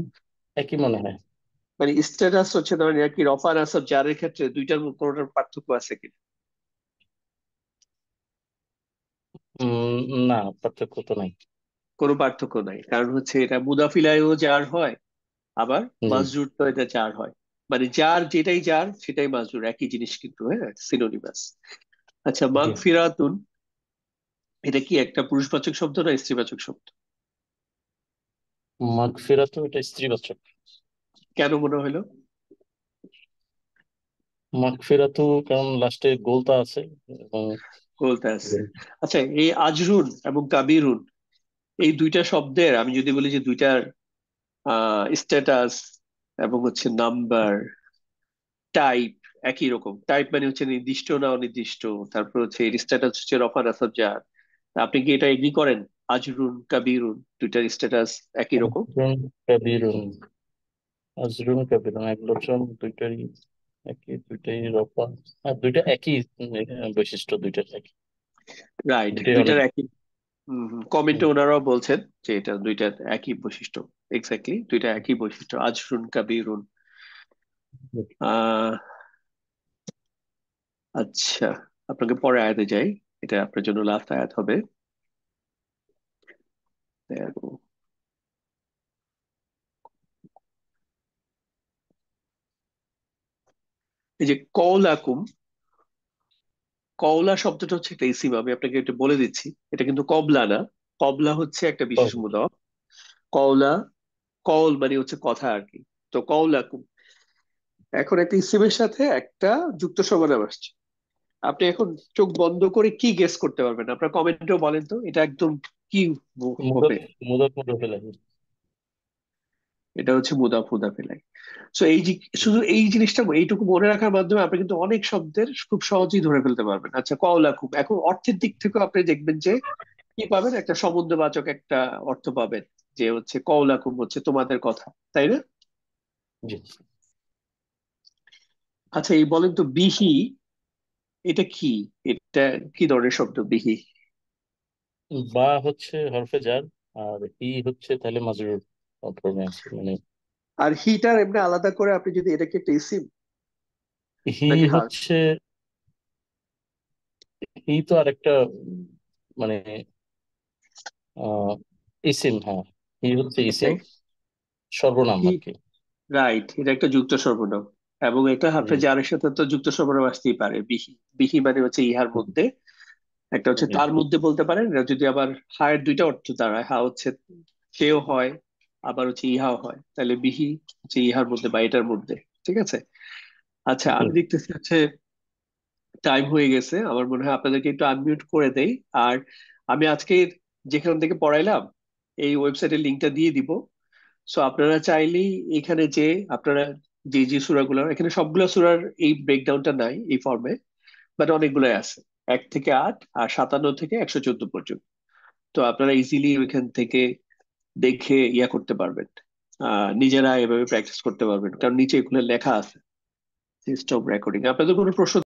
একই মনে হয়। মানে স্ট্যাটাস হচ্ছে ধরেন আর কি রফা নাসব জারের ক্ষেত্রে দুইটার মধ্যে কোনোটার পার্থক্য আছে কি? উম না, পার্থক্য তো নাই। কোনো পার্থক্য নাই, কারণ হচ্ছে এটা মুদাফিলায়ও জার হয়, আবার জি। মাজরুর তো এটা জার হয়। মানে যার যেটাই যার সেটাই মাজরুর, একই জিনিস কিন্তু, হ্যাঁ, সিনোনিমাস। আচ্ছা, জি। মাগফিরাতুন, এটা কি একটা পুরুষবাচক শব্দ না স্ত্রীবাচক শব্দ? মাগফিরাত এটা স্ত্রীবাচক। কেন মনে হলো? মাগফিরাতু কারণ লাস্টে গোলতা আছে এবং বলতে আছে। আচ্ছা, এই আজরুন এবং কাবিরুন, এই দুইটা শব্দের আমি যদি বলি যে দুইটার স্ট্যাটাস এবং হচ্ছে নাম্বার, টাইপ একই রকম, টাইপ মানে হচ্ছে নির্দিষ্ট না অনির্দিষ্ট, তারপর হচ্ছে এর স্ট্যাটাস হচ্ছে রফা নাসাব জার, আপনি কি এটা এগ্রি করেন? আজরুন কাবিরুন দুইটার স্ট্যাটাস একই রকম? আজরুন কাবিরুন, আজরুন কাবিরুন এক বচন, দুইটারই একই, দুইটাই রফা, আর দুইটা একই বৈশিষ্ট্য, দুইটার একই, রাইট, দুইটাই অনেক। দুইটার একই। কমেন্টে ওনারাও বলছেন যে এটা দুইটার একই বৈশিষ্ট্য। এক্স্যাক্টলি, দুইটা একই বৈশিষ্ট্য, আজরুন কাবিরুন। আহ আচ্ছা, আপনাকে পরে আয়াতে যাই, এটা আপনার জন্য লাস্ট আয়াত হবে। দেখো, এই যে কওলাকুম, কওলা শব্দটা হচ্ছে একটা ইসিম, আমি আপনাকে এটা বলে দিচ্ছি, এটা কিন্তু কবলা না। কবলা হচ্ছে একটা বিশেষ মুদাফ। কওলা, কওল মানে হচ্ছে কথা আর কি। তো কওলাকুম, এখন একটা ইসিমের সাথে একটা যুক্ত সর্বনাম আসছে, আপনি এখন চোখ বন্ধ করে কি গেস করতে পারবেন? আপনার কমেন্টেও বলেন তো এটা একদম কি মুদাফ হবে। মুদাফ মুদাফিলাহি। এটা হচ্ছে মুদা ফেলাই। সো এই যে শুধু এই জিনিসটা এইটুকু মনে রাখার মাধ্যমে আপনি কিন্তু অনেক শব্দের খুব সহজেই ধরে ফেলতে পারবেন। আচ্ছা, কওলাকুম, এখন অর্থের দিক থেকে আপনি দেখবেন যে কি পাবেন, একটা সম্বন্ধবাচক একটা অর্থ পাবেন, যে হচ্ছে কওলাকুম হচ্ছে তোমাদের কথা, তাই না? জি। আচ্ছা, এই বলেন তো বিহি, এটা কি? এটা কি ধরনের শব্দ বিহি? বা হচ্ছে হরফে জার, আর ই হচ্ছে তাহলে মাজরুর, ফর্মে আছে মানে আর হিটার এমনি আলাদা করে আপনি যদি এটাকে একটা ইসিম হি নাকি হার হচ্ছে হি তো আরেকটা মানে আহ ইসিম, হ্যাঁ হি হচ্ছে ইসিম, সর্বনাম আর কি। রাইট, এটা একটা যুক্ত সর্বনাম, এবং এটা হারফে হুম, জারের সাথে তো যুক্ত সর্বনাম আসতেই পারে। বিহি, বিহি মানে হচ্ছে ইহার হুম, মধ্যে, একটা হচ্ছে হুম, তার মধ্যে বলতে পারেন। এটা যদি আবার হায়ের দুইটা অর্থ দাঁড়ায়, হা হচ্ছে সেও হয়, আবার হচ্ছে ইহাও হয়, তাহলে বিহি হচ্ছে ইহার মধ্যে বা এটার মধ্যে। ঠিক আছে। আচ্ছা, আমি হুম। দেখতেছি হচ্ছে টাইম হয়ে গেছে, আমার মনে হয় আপনাদেরকে একটু আনমিউট করে দেই। আর আমি আজকে যেখান থেকে পড়াইলাম এই ওয়েবসাইটের লিঙ্কটা দিয়ে দিব। সো আপনারা চাইলেই এখানে যে আপনারা যে যে সূরাগুলো, এখানে সবগুলো সূরার এই ব্রেকডাউনটা নাই এই ফর্মে, বাট অনেকগুলাই আছে, 1 থেকে 8 আর 57 থেকে 114 পর্যন্ত। তো আপনারা ইজিলি ওইখান থেকে দেখে ইয়া করতে পারবেন, নিজেরা এভাবে প্র্যাকটিস করতে পারবেন, কারণ নিচে এগুলো লেখা আছে। Stop recording. আপনাদের কোনো প্রশ্ন